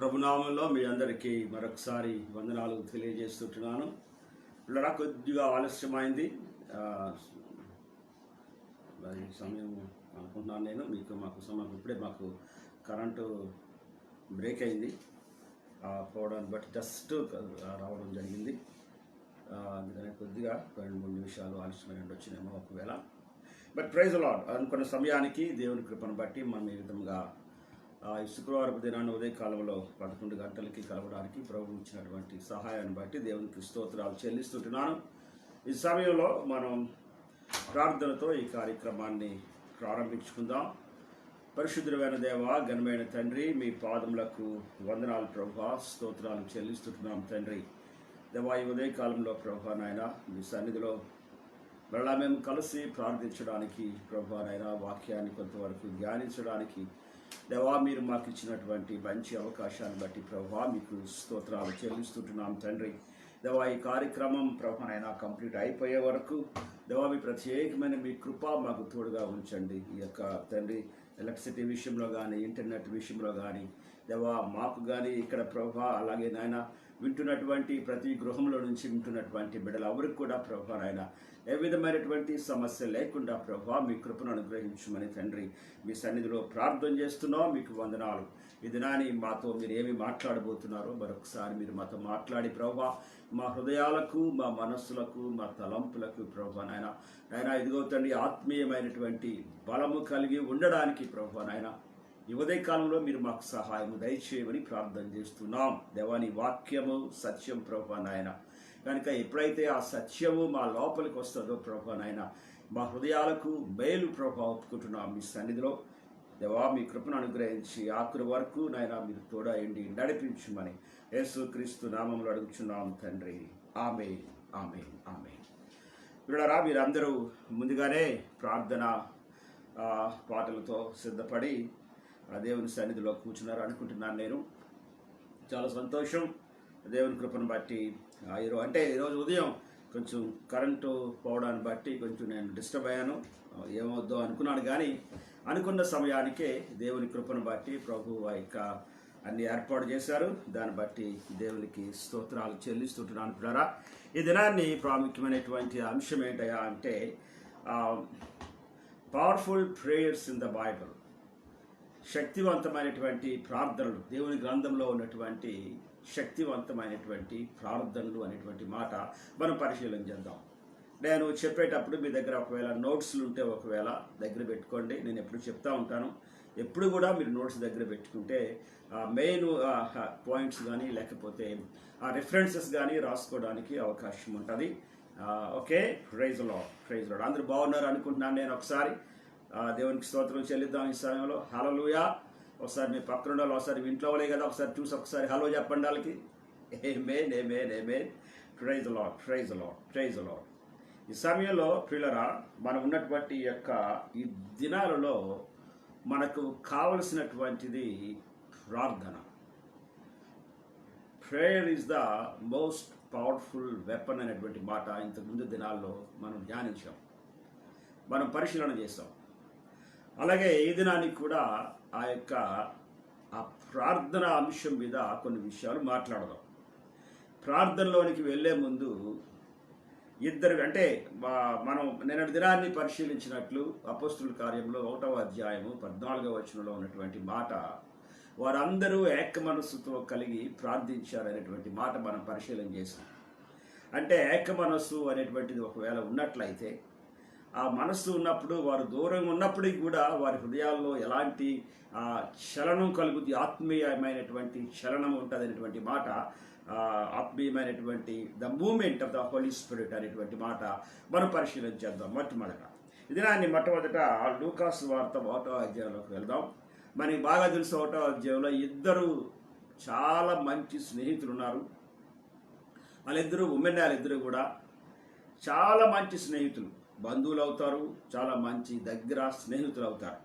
ప్రభునామంలో మీ అందరికీ మరొకసారి వందనాలు తెలియజేస్తుంటున్నాను. ఇలా కొద్దిగా ఆలస్యమైంది, మరి సమయం అనుకుంటున్నాను నేను. మాకు సమయం ఇప్పుడే మాకు కరెంటు బ్రేక్ అయింది, పోవడాన్ని బట్టి జస్ట్ రావడం జరిగింది. అందుకని కొద్దిగా 2-3 నిమిషాలు ఆలస్యమై ఉండొచ్చినేమో ఒకవేళ. బట్ ప్రైజ్ లార్డ్, అనుకున్న సమయానికి దేవుని కృపను బట్టి మనం ఈ విధంగా శుక్రవారపు దినాన్ని ఉదయకాలంలో 11 గంటలకి కలవడానికి ప్రభు ఇచ్చినటువంటి సహాయాన్ని బట్టి దేవునికి స్తోత్రాలు చెల్లిస్తుంటున్నాను. ఈ సమయంలో మనం ప్రార్థనతో ఈ కార్యక్రమాన్ని ప్రారంభించుకుందాం. పరిశుద్ధమైన దేవ, ఘనమైన తండ్రి, మీ పాదములకు వందనాలు ప్రభువా, స్తోత్రాలు చెల్లిస్తుంటున్నాం తండ్రి. దేవా, ఈ ఉదయకాలంలో ప్రభువా నాయన మీ సన్నిధిలో మరలా మేము కలిసి ప్రార్థించడానికి ప్రభువా నాయన వాక్యాన్ని కొంతవరకు ధ్యానించడానికి దేవా మీరు మాకు ఇచ్చినటువంటి మంచి అవకాశాన్ని బట్టి ప్రభువా మీకు స్తోత్రాలు చెల్లిస్తుంటున్నాం తండ్రి. దేవా, ఈ కార్యక్రమం ప్రభువా కంప్లీట్ అయిపోయే వరకు దేవా మీ ప్రత్యేకమైన మీ కృప మాకు తోడుగా ఉంచండి. ఈ యొక్క తండ్రి ఎలక్ట్రిసిటీ విషయంలో కానీ, ఇంటర్నెట్ విషయంలో కానీ దేవా మాకు కానీ ఇక్కడ ప్రభువా, అలాగే నాయన వింటున్నటువంటి ప్రతి గృహంలో నుంచి వింటున్నటువంటి బిడ్డలు ఎవరికి కూడా ప్రభువా నాయన ఏ విధమైనటువంటి సమస్య లేకుండా ప్రభువా మీ కృపను అనుగ్రహించమని తండ్రి మీ సన్నిధిలో ప్రార్థన చేస్తున్నాం. మీకు వందనాలు. ఈ దినాన్ని మాతో మీరు ఏమి మాట్లాడబోతున్నారో మరొకసారి మీరు మాతో మాట్లాడి ప్రభువా మా హృదయాలకు, మా మనస్సులకు, మా తలంపులకు ప్రభువా నాయన ఇదిగో తండ్రి ఆత్మీయమైనటువంటి బలము కలిగి ఉండడానికి ప్రభువా నాయన ఈ ఉదయకాలంలో మీరు మాకు సహాయం దయచేయమని ప్రార్థన చేస్తున్నాం. దేవాని వాక్యము సత్యం ప్రభువా నాయన, కనుక ఎప్పుడైతే ఆ సత్యము మా లోపలికి వస్తుందో ప్రభువా నాయన మా హృదయాలకు మేలు ప్రభువా ఒప్పుకుంటున్నాం మీ సన్నిధిలో. దేవా మీ కృపను అనుగ్రహించి ఆఖరి వరకు నాయన మీరు తోడయండి, నడిపించమని యేసుక్రీస్తు నామములో అడుగుచున్నాం తండ్రి. ఆమేన్, ఆమేన్, ఆమేన్. వీళ్ళరా మీరందరూ ముందుగానే ప్రార్థన పాటలతో సిద్ధపడి దేవుని సన్నిధిలో కూర్చున్నారు అనుకుంటున్నాను. నేను చాలా సంతోషం దేవుని కృపను బట్టి. ఈరోజు ఉదయం కొంచెం కరెంటు పోవడాన్ని బట్టి కొంచెం నేను డిస్టర్బ్ అయ్యాను, ఏమవుద్దో అనుకున్నాను. కానీ అనుకున్న సమయానికే దేవుని కృపను బట్టి ప్రభు యొక్క అన్ని ఏర్పాటు చేశారు. దాన్ని బట్టి దేవునికి స్తోత్రాలు చెల్లిస్తుంటున్నాను. పిల్లరా, ఈ దినాన్ని ప్రాముఖ్యమైనటువంటి అంశం ఏంటయ్యా అంటే powerful prayers in the Bible. శక్తివంతమైనటువంటి ప్రార్థనలు, దేవుని గ్రంథంలో ఉన్నటువంటి శక్తివంతమైనటువంటి ప్రార్థనలు అనేటువంటి మాట మనం పరిశీలన చేద్దాం. నేను చెప్పేటప్పుడు మీ దగ్గర ఒకవేళ నోట్స్లు ఉంటే ఒకవేళ దగ్గర పెట్టుకోండి. నేను ఎప్పుడు చెప్తా ఉంటాను, ఎప్పుడు కూడా మీరు నోట్స్ దగ్గర పెట్టుకుంటే మెయిన్ పాయింట్స్ కానీ లేకపోతే రిఫరెన్సెస్ కానీ రాసుకోవడానికి అవకాశం ఉంటుంది. Okay, praise Lord, praise Lord. అందరూ బాగున్నారు అనుకుంటున్నాను. నేను ఒకసారి దేవునికి స్తోత్రం చెల్లిద్దాం ఈ సమయంలో. హల్లెలూయా. ఒకసారి మీ పక్కన ఉండాలి, ఒకసారి మీ ఇంట్లో వాళ్ళే కదా, ఒకసారి చూసి ఒకసారి హలో చెప్పండి వాళ్ళకి. Amen, amen, amen. Praise Lord, praise Lord, praise Lord. ఈ సమయంలో ప్రియులరా, మనం ఉన్నటువంటి యొక్క ఈ దినాలలో మనకు కావలసినటువంటిది ప్రార్థన. Prayer is the most powerful weapon అనేటువంటి మాట ఇంతకుముందు దినాల్లో మనం ధ్యానించాం, మనం పరిశీలన చేస్తాం. అలాగే ఈ దినానికి కూడా ఆ యొక్క ప్రార్థన అంశం మీద కొన్ని విషయాలు మాట్లాడదాం. ప్రార్థనలోనికి వెళ్ళే ముందు మనం నిన్నటి దినాన్ని పరిశీలించినట్లు అపోస్తుల కార్యంలో 1వ అధ్యాయము 14వ వచనంలో ఉన్నటువంటి మాట, వారందరూ ఏక మనస్సుతో కలిగి ప్రార్థించారనేటువంటి మాట మనం పరిశీలన చేసాం. అంటే ఏక మనస్సు అనేటువంటిది ఒకవేళ ఉన్నట్లయితే, ఆ మనస్సు ఉన్నప్పుడు వారు దూరంగా ఉన్నప్పటికీ కూడా వారి హృదయాల్లో ఎలాంటి చలనం కలుగుతుంది, ఆత్మీయమైనటువంటి చలనం ఉంటుంది అనేటువంటి మాట, ఆత్మీయమైనటువంటి the moment of the Holy Spirit అనేటువంటి మాట మనం పరిశీలన చేద్దాం. మొట్టమొదట లూకాసు వార్త 1వ అధ్యాయంలోకి వెళ్దాం. మనకి బాగా తెలుసు 1వ అధ్యాయంలో ఇద్దరు చాలా మంచి స్నేహితులు ఉన్నారు. వాళ్ళిద్దరూ వాళ్ళిద్దరూ కూడా చాలా మంచి స్నేహితులు, బంధువులు అవుతారు, చాలా మంచి దగ్గర స్నేహితులు అవుతారు.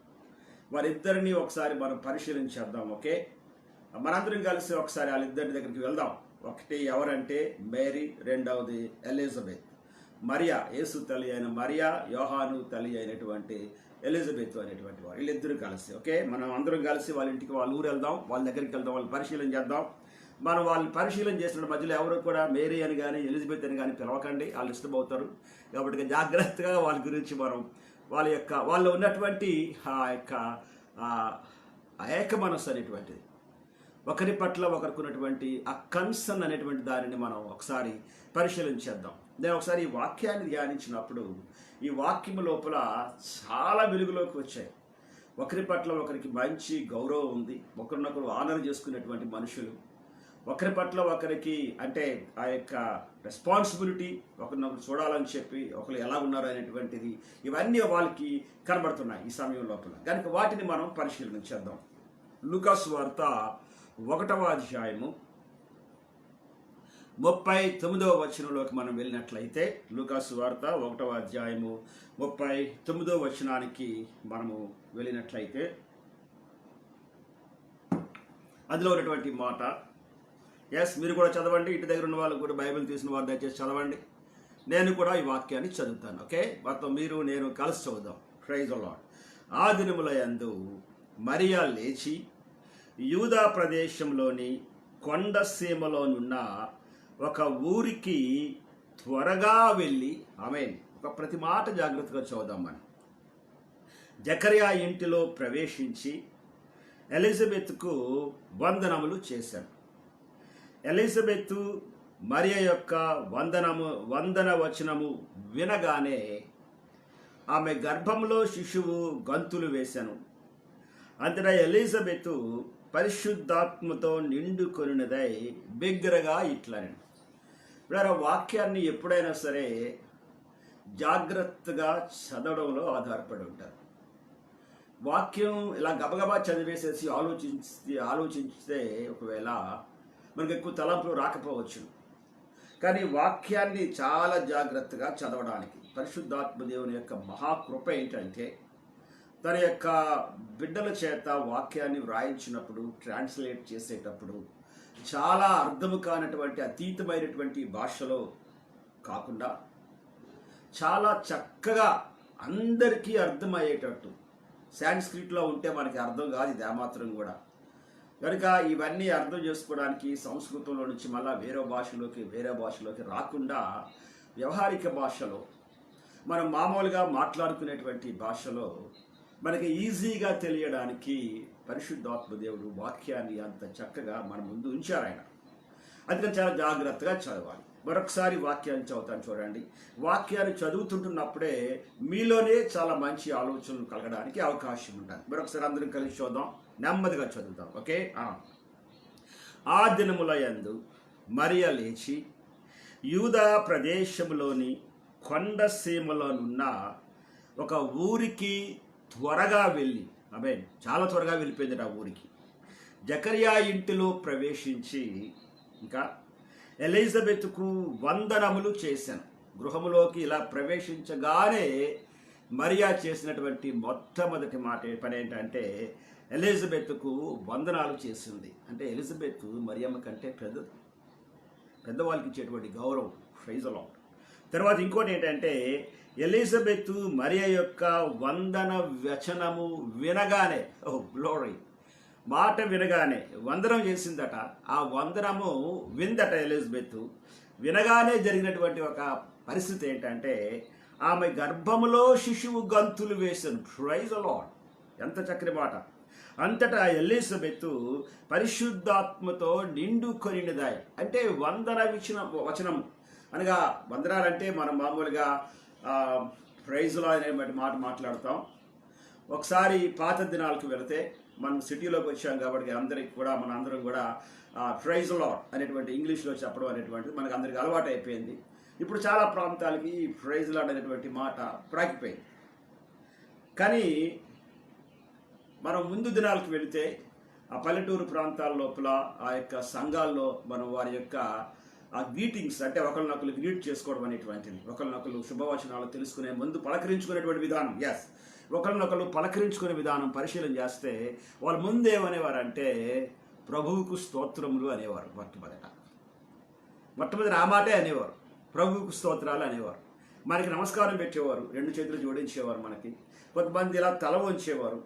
వారిద్దరిని ఒకసారి మనం పరిశీలించేద్దాం. ఓకే, మనందరం కలిసి ఒకసారి వాళ్ళిద్దరి దగ్గరికి వెళ్దాం. ఒకటి ఎవరంటే మేరీ, రెండవది ఎలిజబెత్. మరియా, యేసు తల్లి అయిన మరియా, యోహాను తల్లి అయినటువంటి ఎలిజబెత్ అనేటువంటి వారు, వీళ్ళిద్దరూ కలిసి ఓకే మనం అందరం కలిసి వాళ్ళ ఇంటికి వాళ్ళ ఊరు వెళ్దాం, వాళ్ళ దగ్గరికి వెళ్దాం, వాళ్ళని పరిశీలన చేద్దాం. మనం వాళ్ళని పరిశీలన చేసిన మధ్యలో ఎవరు కూడా మేరీ అని కానీ ఎలిజబెత్ అని కానీ పిలవకండి, వాళ్ళు ఇష్టమవుతారు. కాబట్టి జాగ్రత్తగా వాళ్ళ గురించి మనం వాళ్ళు ఉన్నటువంటి ఆ యొక్క ఏక మనస్సు అనేటువంటిది, ఒకరి పట్ల ఒకరికి ఉన్నటువంటి ఆ కన్సర్న్ అనేటువంటి దానిని మనం ఒకసారి పరిశీలించేద్దాం. నేను ఒకసారి ఈ వాక్యాన్ని ధ్యానించినప్పుడు ఈ వాక్యం లోపల చాలా వెలుగులోకి వచ్చాయి. ఒకరి పట్ల ఒకరికి మంచి గౌరవం ఉంది, ఒకరినొకరు ఆనర్ చేసుకునేటువంటి మనుషులు, ఒకరి పట్ల ఒకరికి అంటే ఆ యొక్క రెస్పాన్సిబిలిటీ, ఒకరినొకరు చూడాలని చెప్పి ఒకరు ఎలా ఉన్నారు అనేటువంటిది ఇవన్నీ వాళ్ళకి కనబడుతున్నాయి ఈ సమయం లోపల. కనుక వాటిని మనం పరిశీలన లూకా సువార్త 1వ అధ్యాయము 39వ వచనంలోకి మనం వెళ్ళినట్లయితే, లూకా సువార్త 1వ అధ్యాయము 39వ వచనానికి మనము వెళ్ళినట్లయితే అందులో ఉన్నటువంటి మాట, మీరు కూడా చదవండి, ఇంటి దగ్గర ఉన్న వాళ్ళు కూడా బైబిల్ తీసిన వారు దయచేసి చదవండి. నేను కూడా ఈ వాక్యాన్ని చదువుతాను. ఓకే, మొత్తం మీరు నేను కలిసి చదువుదాం. Praise the Lord. ఆ దినముల యందు మరియా లేచి యూదా ప్రదేశంలోని కొండ సీమలోనున్న ఒక ఊరికి త్వరగా వెళ్ళి, ఆమేన్, ఒక ప్రతి మాట జాగ్రత్తగా చదువుదాం మనం. జకర్యా ఇంటిలో ప్రవేశించి ఎలిజబెత్కు వందనములు చేశాను. ఎలిజబెత్ మరియ యొక్క వందన వచనము వినగానే ఆమె గర్భంలో శిశువు గంతులు వేశాను. అంతటా ఎలిజబెత్ పరిశుద్ధాత్మతో నిండుకొనినదై బిగ్గరగా ఇట్లని. ఇప్పుడు వాక్యాన్ని ఎప్పుడైనా సరే జాగ్రత్తగా చదవడంలో ఆధారపడి ఉంటారు. వాక్యం ఇలా గబగబా చదివేసేసి ఆలోచిస్తే ఒకవేళ మనకు ఎక్కువ తలంపులు రాకపోవచ్చు. కానీ వాక్యాన్ని చాలా జాగ్రత్తగా చదవడానికి పరిశుద్ధాత్మ దేవుని యొక్క మహాకృప ఏంటంటే, తన యొక్క బిడ్డల చేత వాక్యాన్ని వ్రాయించినప్పుడు, ట్రాన్స్లేట్ చేసేటప్పుడు చాలా అర్థము కానటువంటి అతీతమైనటువంటి భాషలో కాకుండా చాలా చక్కగా అందరికీ అర్థమయ్యేటట్టు, సాంస్క్రిట్లో ఉంటే మనకి అర్థం కాదు ఇది ఏమాత్రం కూడా. కనుక ఇవన్నీ అర్థం చేసుకోవడానికి సంస్కృతంలో నుంచి మళ్ళీ వేరే భాషలోకి రాకుండా వ్యవహారిక భాషలో, మనం మామూలుగా మాట్లాడుకునేటువంటి భాషలో మనకి ఈజీగా తెలియడానికి పరిశుద్ధాత్మ దేవుడు వాక్యాన్ని అంత చక్కగా మన ముందు ఉంచారు ఆయన. అందుకని చాలా జాగ్రత్తగా చదవాలి. మరొకసారి వాక్యాన్ని చదువుతాను చూడండి. వాక్యాన్ని చదువుతుంటున్నప్పుడే మీలోనే చాలా మంచి ఆలోచనలు కలగడానికి అవకాశం ఉంటుంది. మరొకసారి అందరం కలిసి చూద్దాం, నెమ్మదిగా చదువుతాం. ఓకే. ఆ దినముల యందు మరియ లేచి యూదా ప్రదేశంలోని కొండ సీమలోనున్న ఒక ఊరికి త్వరగా వెళ్ళి, చాలా త్వరగా వెళ్ళిపోయింది ఆ ఊరికి. జకర్యా ఇంటిలో ప్రవేశించి ఇంకా ఎలిజబెత్కు వందనములు చేశాను. గృహములోకి ఇలా ప్రవేశించగానే మరియా చేసినటువంటి మొట్టమొదటి పని ఏంటంటే ఎలిజబెత్కు వందనాలు చేసింది. అంటే ఎలిజబెత్ మరియమ్మ కంటే పెద్దవాళ్ళకి ఇచ్చేటువంటి గౌరవం. Praise the Lord. తర్వాత ఇంకోటి ఏంటంటే ఎలిజబెత్ మరియ యొక్క వందన వచనము వినగానే, గ్లోరీ, మాట వినగానే వందనం చేసిందట. ఆ వందనము విందట ఎలిజబెత్. వినగానే జరిగినటువంటి ఒక పరిస్థితి ఏంటంటే ఆమె గర్భములో శిశువు గంతులు వేశాను. Praise the Lord. ఎంత చక్కని మాట. అంతటా ఎలిజబెత్ పరిశుద్ధాత్మతో నిండుకొనినదాయి. అంటే వందన వచనము అనగా, వందనాలంటే మనం మామూలుగా ప్రైజ్లో అనే మాట మాట్లాడతాం. ఒకసారి పాత దినాలకు వెళితే, మనం సిటీలోకి వచ్చాం కాబట్టి అందరం కూడా ప్రైజ్ లార్డ్ అనేటువంటి ఇంగ్లీష్లో చెప్పడం అనేటువంటిది మనకు అందరికీ అలవాటు అయిపోయింది. ఇప్పుడు చాలా ప్రాంతాలకి ప్రైజ్ లార్డ్ అనేటువంటి మాట ప్రాకిపోయింది. కానీ మనం ముందు దినాలకు వెళితే ఆ పల్లెటూరు ప్రాంతాల లోపల ఆ యొక్క సంఘాల్లో మనం వారి యొక్క ఆ గ్రీటింగ్స్, అంటే ఒకరినొకరు గ్రీట్ చేసుకోవడం అనేటువంటిది, ఒకరినొకరు శుభవచనాలు తెలుసుకునే ముందు పలకరించుకునేటువంటి విధానం, ఒకరినొకరు పలకరించుకునే విధానం పరిశీలన చేస్తే వాళ్ళు ముందేమనేవారంటే ప్రభువుకు స్తోత్రములు అనేవారు. మొట్టమొదటి ఆ మాటే అనేవారు, ప్రభువుకు స్తోత్రాలు అనేవారు. మనకి నమస్కారం పెట్టేవారు, 2 చేతులు జోడించేవారు. మనకి కొంతమంది ఇలా తల వంచేవారు.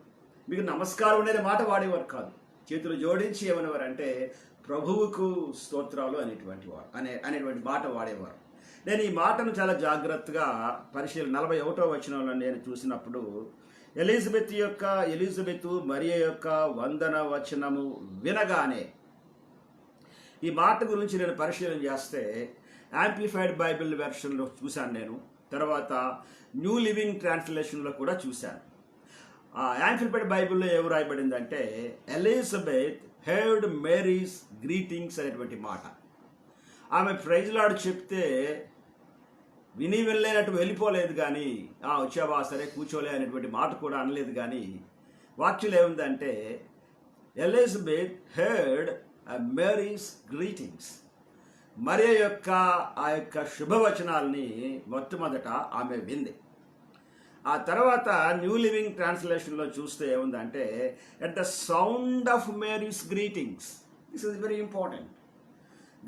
మీకు నమస్కారం అనేది మాట వాడేవారు కాదు, చేతులు జోడించి ఏమనేవారు అంటే ప్రభువుకు స్తోత్రాలు అనేటువంటి మాట వాడేవారు. నేను ఈ మాటను చాలా జాగ్రత్తగా 41వ వచనంలో నేను చూసినప్పుడు ఎలిజబెతు మరియ యొక్క వందన వచనము వినగానే, ఈ మాట గురించి నేను పరిశీలన చేస్తే యాంప్లిఫైడ్ బైబిల్ వెర్షన్లో చూశాను నేను, తర్వాత న్యూ లివింగ్ ట్రాన్స్లేషన్లో కూడా చూశాను. యాంప్లిఫైడ్ బైబిల్లో ఏమి రాయబడిందంటే ఎలిజబెత్ హెర్డ్ మేరీస్ గ్రీటింగ్స్ అనేటువంటి మాట. ఆమె ప్రైజ్ లార్డ్ చెప్తే విని వెళ్ళలేనట్టు వెళ్ళిపోలేదు, కానీ వచ్చావా సరే కూర్చోలే అనేటువంటి మాట కూడా అనలేదు. కానీ వాక్యులు ఏముందంటే ఎలిజబెత్ హెర్డ్ మేరీస్ గ్రీటింగ్స్, మరియ యొక్క ఆ యొక్క శుభవచనాల్ని మొట్టమొదట ఆమె వింది. ఆ తర్వాత న్యూ లివింగ్ ట్రాన్స్లేషన్లో చూస్తే ఏముందంటే at the sound of Mary's greetings. This is very important.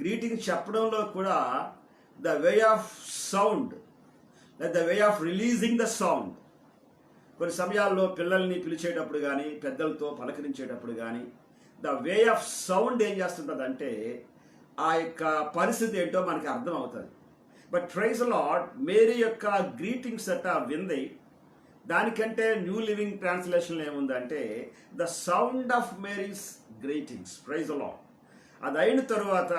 Greetings చెప్పడంలో కూడా the way of sound, the way of releasing the sound. కొన్ని సమయాల్లో పిల్లల్ని పిలిచేటప్పుడు కానీ పెద్దలతో పలకరించేటప్పుడు కానీ ద వే ఆఫ్ సౌండ్ ఏం చేస్తుంటుందంటే ఆ యొక్క పరిస్థితి ఏంటో మనకి అర్థం అవుతుంది. బట్ ప్రైజ్ లార్డ్ మేరీ యొక్క గ్రీటింగ్స్ అట్ట వింది. దానికంటే న్యూ లివింగ్ ట్రాన్స్లేషన్ ఏముందంటే the sound of Mary's greetings, praise Lord. అది అయిన తరువాత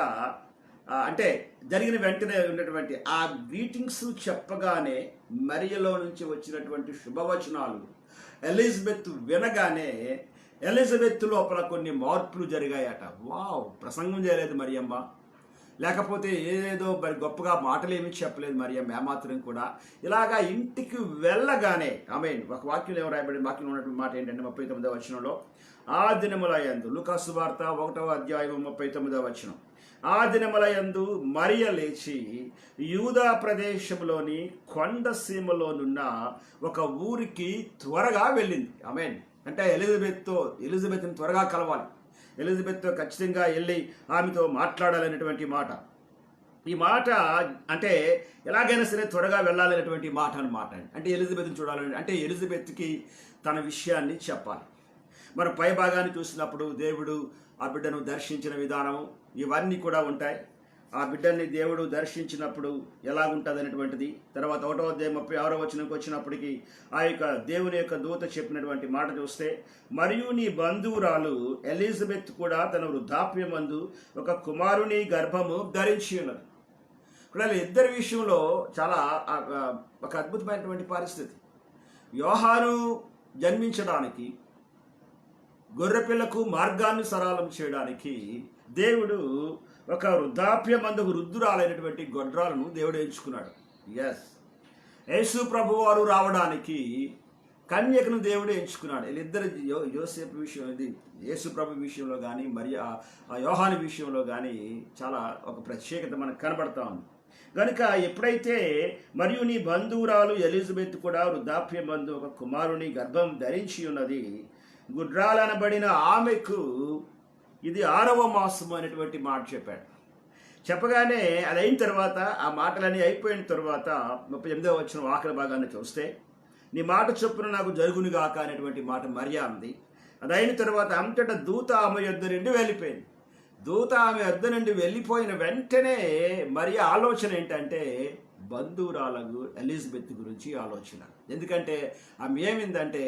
అంటే జరిగిన వెంటనే ఉన్నటువంటి ఆ గ్రీటింగ్స్ చెప్పగానే మరియలో నుంచి వచ్చినటువంటి శుభవచనాలు ఎలిజబెత్ వినగానే ఎలిజబెత్ లోపల కొన్ని మార్పులు జరిగాయట. వావ్, ప్రసంగం చేయలేదు మరియమ్మ, లేకపోతే ఏదేదో గొప్పగా మాటలు ఏమీ చెప్పలేదు మరియమ్మ ఏమాత్రం కూడా. ఇలాగా ఇంటికి వెళ్ళగానే ఆమె ఒక వాక్యం ఏమో రాయబడి, వాక్యంలో ఉన్నటువంటి మాట ఏంటంటే 39వ వచనంలో, ఆ దినముల యందు, లూకా సువార్త 1వ అధ్యాయం 39వ వచనం, ఆ దినముల యందు మరియ లేచి యూదా ప్రదేశంలోని కొండ సీమలోనున్న ఒక ఊరికి త్వరగా వెళ్ళింది. ఆమేన్. అంటే ఎలిజబెత్ని త్వరగా కలవాలి, ఎలిజబెత్తో ఖచ్చితంగా వెళ్ళి ఆమెతో మాట్లాడాలనేటువంటి మాట. ఈ మాట అంటే ఎలాగైనా సరే త్వరగా వెళ్ళాలనేటువంటి మాట అన్నమాట. అంటే ఎలిజబెత్ని చూడాలని, అంటే ఎలిజబెత్కి తన విషయాన్ని చెప్పాలి. మనం పై భాగాన్ని చూసినప్పుడు దేవుడు ఆ బిడ్డను దర్శించిన విధానము ఇవన్నీ కూడా ఉంటాయి. ఆ బిడ్డని దేవుడు దర్శించినప్పుడు ఎలాగుంటుంది అనేటువంటిది. తర్వాత 1వ అధ్యాయం 36వ వచనంకి వచ్చినప్పటికీ ఆ యొక్క దేవుని యొక్క దూత చెప్పినటువంటి మాట చూస్తే, మరియు నీ బంధువురాలు ఎలిజబెత్ కూడా తన వృద్ధాప్యమందు ఒక కుమారుని గర్భము ధరించి ఉన్నది. ఇక్కడ ఇద్దరి విషయంలో చాలా ఒక అద్భుతమైనటువంటి పరిస్థితి. యోహాను జన్మించడానికి, గొర్రెపిల్లకు మార్గాన్ని సరళం చేయడానికి దేవుడు ఒక వృద్ధాప్యమందు వృద్ధురాలైనటువంటి గొడ్రాలను దేవుడు ఎంచుకున్నాడు. ఎస్, యేసు ప్రభు వారు రావడానికి కన్యకను దేవుడు ఎంచుకున్నాడు. వీళ్ళిద్దరు యోసేపు విషయం, ఇది యేసు ప్రభు విషయంలో కానీ మరి ఆ యోహాను విషయంలో కానీ చాలా ఒక ప్రత్యేకత మనకు కనబడతా ఉంది. కనుక ఎప్పుడైతే మరియు నీ బంధువురాలు ఎలిజబెత్ కూడా వృద్ధాప్యమందు ఒక కుమారుని గర్భం ధరించి ఉన్నది, గుడ్రాలనబడిన ఆమెకు ఇది 6వ మాసం అనేటువంటి మాట చెప్పాడు. చెప్పగానే అది అయిన తర్వాత, ఆ మాటలన్నీ అయిపోయిన తర్వాత 38వ వచనం ఆఖరి భాగాన్ని చూస్తే, నీ మాట చొప్పున నాకు జరుగునుగాక అనేటువంటి మాట మరియా అంది. అది అయిన తర్వాత అంతటా దూత ఆమె యొద్ద నుండి వెళ్ళిపోయింది. దూత ఆమె యొద్ద నుండి వెళ్ళిపోయిన వెంటనే మరియా ఆలోచన ఏంటంటే బంధువురాలకు ఎలిజబెత్ గురించి ఆలోచన. ఎందుకంటే ఆమె ఏమిందంటే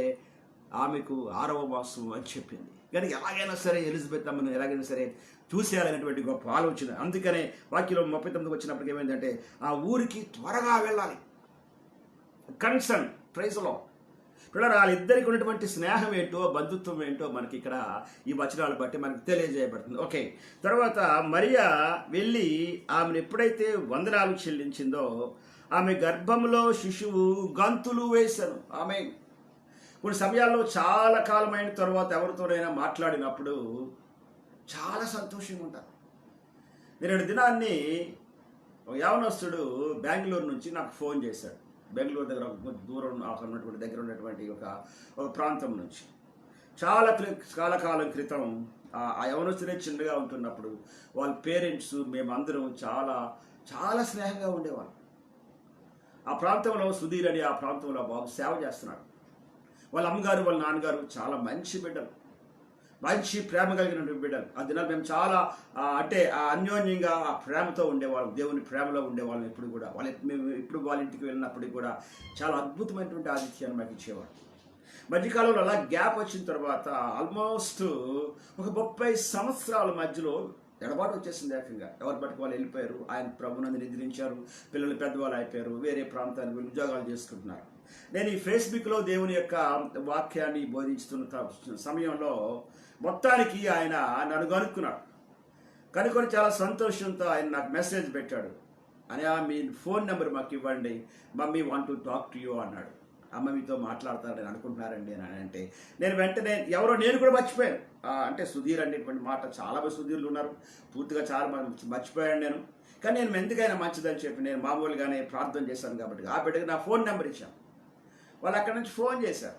ఆమెకు 6వ మాసం అని చెప్పింది. కానీ ఎలాగైనా సరే ఎలిజబెత్ అమ్మను ఎలాగైనా సరే చూసేయాలనేటువంటి గొప్ప ఆలోచన. అందుకనే వాక్యంలో 39కి వచ్చినప్పటికి ఏమైందంటే ఆ ఊరికి త్వరగా వెళ్ళాలి. Concern, praise Lord. పిల్లలు వాళ్ళిద్దరికి ఉన్నటువంటి స్నేహం ఏంటో, బంధుత్వం ఏంటో మనకి ఇక్కడ ఈ వచనాలు బట్టి మనకు తెలియజేయబడుతుంది. ఓకే, తర్వాత మరియా వెళ్ళి ఆమెను ఎప్పుడైతే వందనాలు చెల్లించిందో ఆమె గర్భంలో శిశువు గంతులు వేశాను. ఆమె కొన్ని సమయాల్లో చాలా కాలమైన తర్వాత ఎవరితోనైనా మాట్లాడినప్పుడు చాలా సంతోషంగా ఉంటారు. నేను దినాన్ని యవనస్తుడు బెంగళూరు నుంచి నాకు ఫోన్ చేశాడు. బెంగళూరు దగ్గర దూరం ఉన్నటువంటి దగ్గర ఉన్నటువంటి ఒక ప్రాంతం నుంచి చాలా కాలం క్రితం ఆ యవనస్తుడే చిన్నగా ఉంటున్నప్పుడు వాళ్ళ పేరెంట్స్ మేమందరం చాలా చాలా స్నేహంగా ఉండేవాళ్ళం. ఆ ప్రాంతంలో సుధీర్ అని ఆ ప్రాంతంలో బాబు సేవ చేస్తున్నాడు. వాళ్ళ అమ్మగారు వాళ్ళ నాన్నగారు చాలా మంచి బిడ్డలు, మంచి ప్రేమ కలిగినటువంటి బిడ్డలు. ఆ దినాలు మేము చాలా అంటే అన్యోన్యంగా ఆ ప్రేమతో ఉండేవాళ్ళం, దేవుని ప్రేమలో ఉండేవాళ్ళం. ఎప్పుడు కూడా మేము ఇప్పుడు వాళ్ళ ఇంటికి వెళ్ళినప్పటికీ కూడా చాలా అద్భుతమైనటువంటి ఆతిథ్యాన్ని మాకు ఇచ్చేవాడు. మధ్యకాలంలో అలా గ్యాప్ వచ్చిన తర్వాత ఆల్మోస్ట్ ఒక 30 సంవత్సరాల మధ్యలో ఎడబాటు వచ్చేసింది. ఏకంగా ఎవరి బట్టి వాళ్ళు వెళ్ళిపోయారు. ఆయన ప్రభునందు నిద్రించారు, పిల్లలు పెద్దవాళ్ళు అయిపోయారు, వేరే ప్రాంతానికి వెళ్ళి ఉద్యోగాలు చేసుకుంటున్నారు. నేను ఈ ఫేస్బుక్లో దేవుని యొక్క వాక్యాన్ని బోధించుతున్న సమయంలో మొత్తానికి ఆయన నన్ను కనుక్కున్నాడు. కనుక్కొని చాలా సంతోషంతో ఆయన నాకు మెసేజ్ పెట్టాడు. అని మీ ఫోన్ నెంబర్ మాకు ఇవ్వండి, mummy want to talk to you అన్నాడు. అమ్మ మీతో మాట్లాడతారని అనుకుంటున్నారండి అని అంటే నేను వెంటనే ఎవరో నేను కూడా మర్చిపోయాను. అంటే సుధీర్ అనేటువంటి మాట చాలా మంది సుధీర్లు ఉన్నారు, పూర్తిగా చాలా మర్చిపోయాను నేను. కానీ నేను ఎందుకైనా మంచిదని చెప్పి నేను మామూలుగానే ప్రార్థన చేశాను కాబట్టి ఆ బిడ్డకి నా ఫోన్ నెంబర్ ఇచ్చాను. వాళ్ళు అక్కడి నుంచి ఫోన్ చేశారు.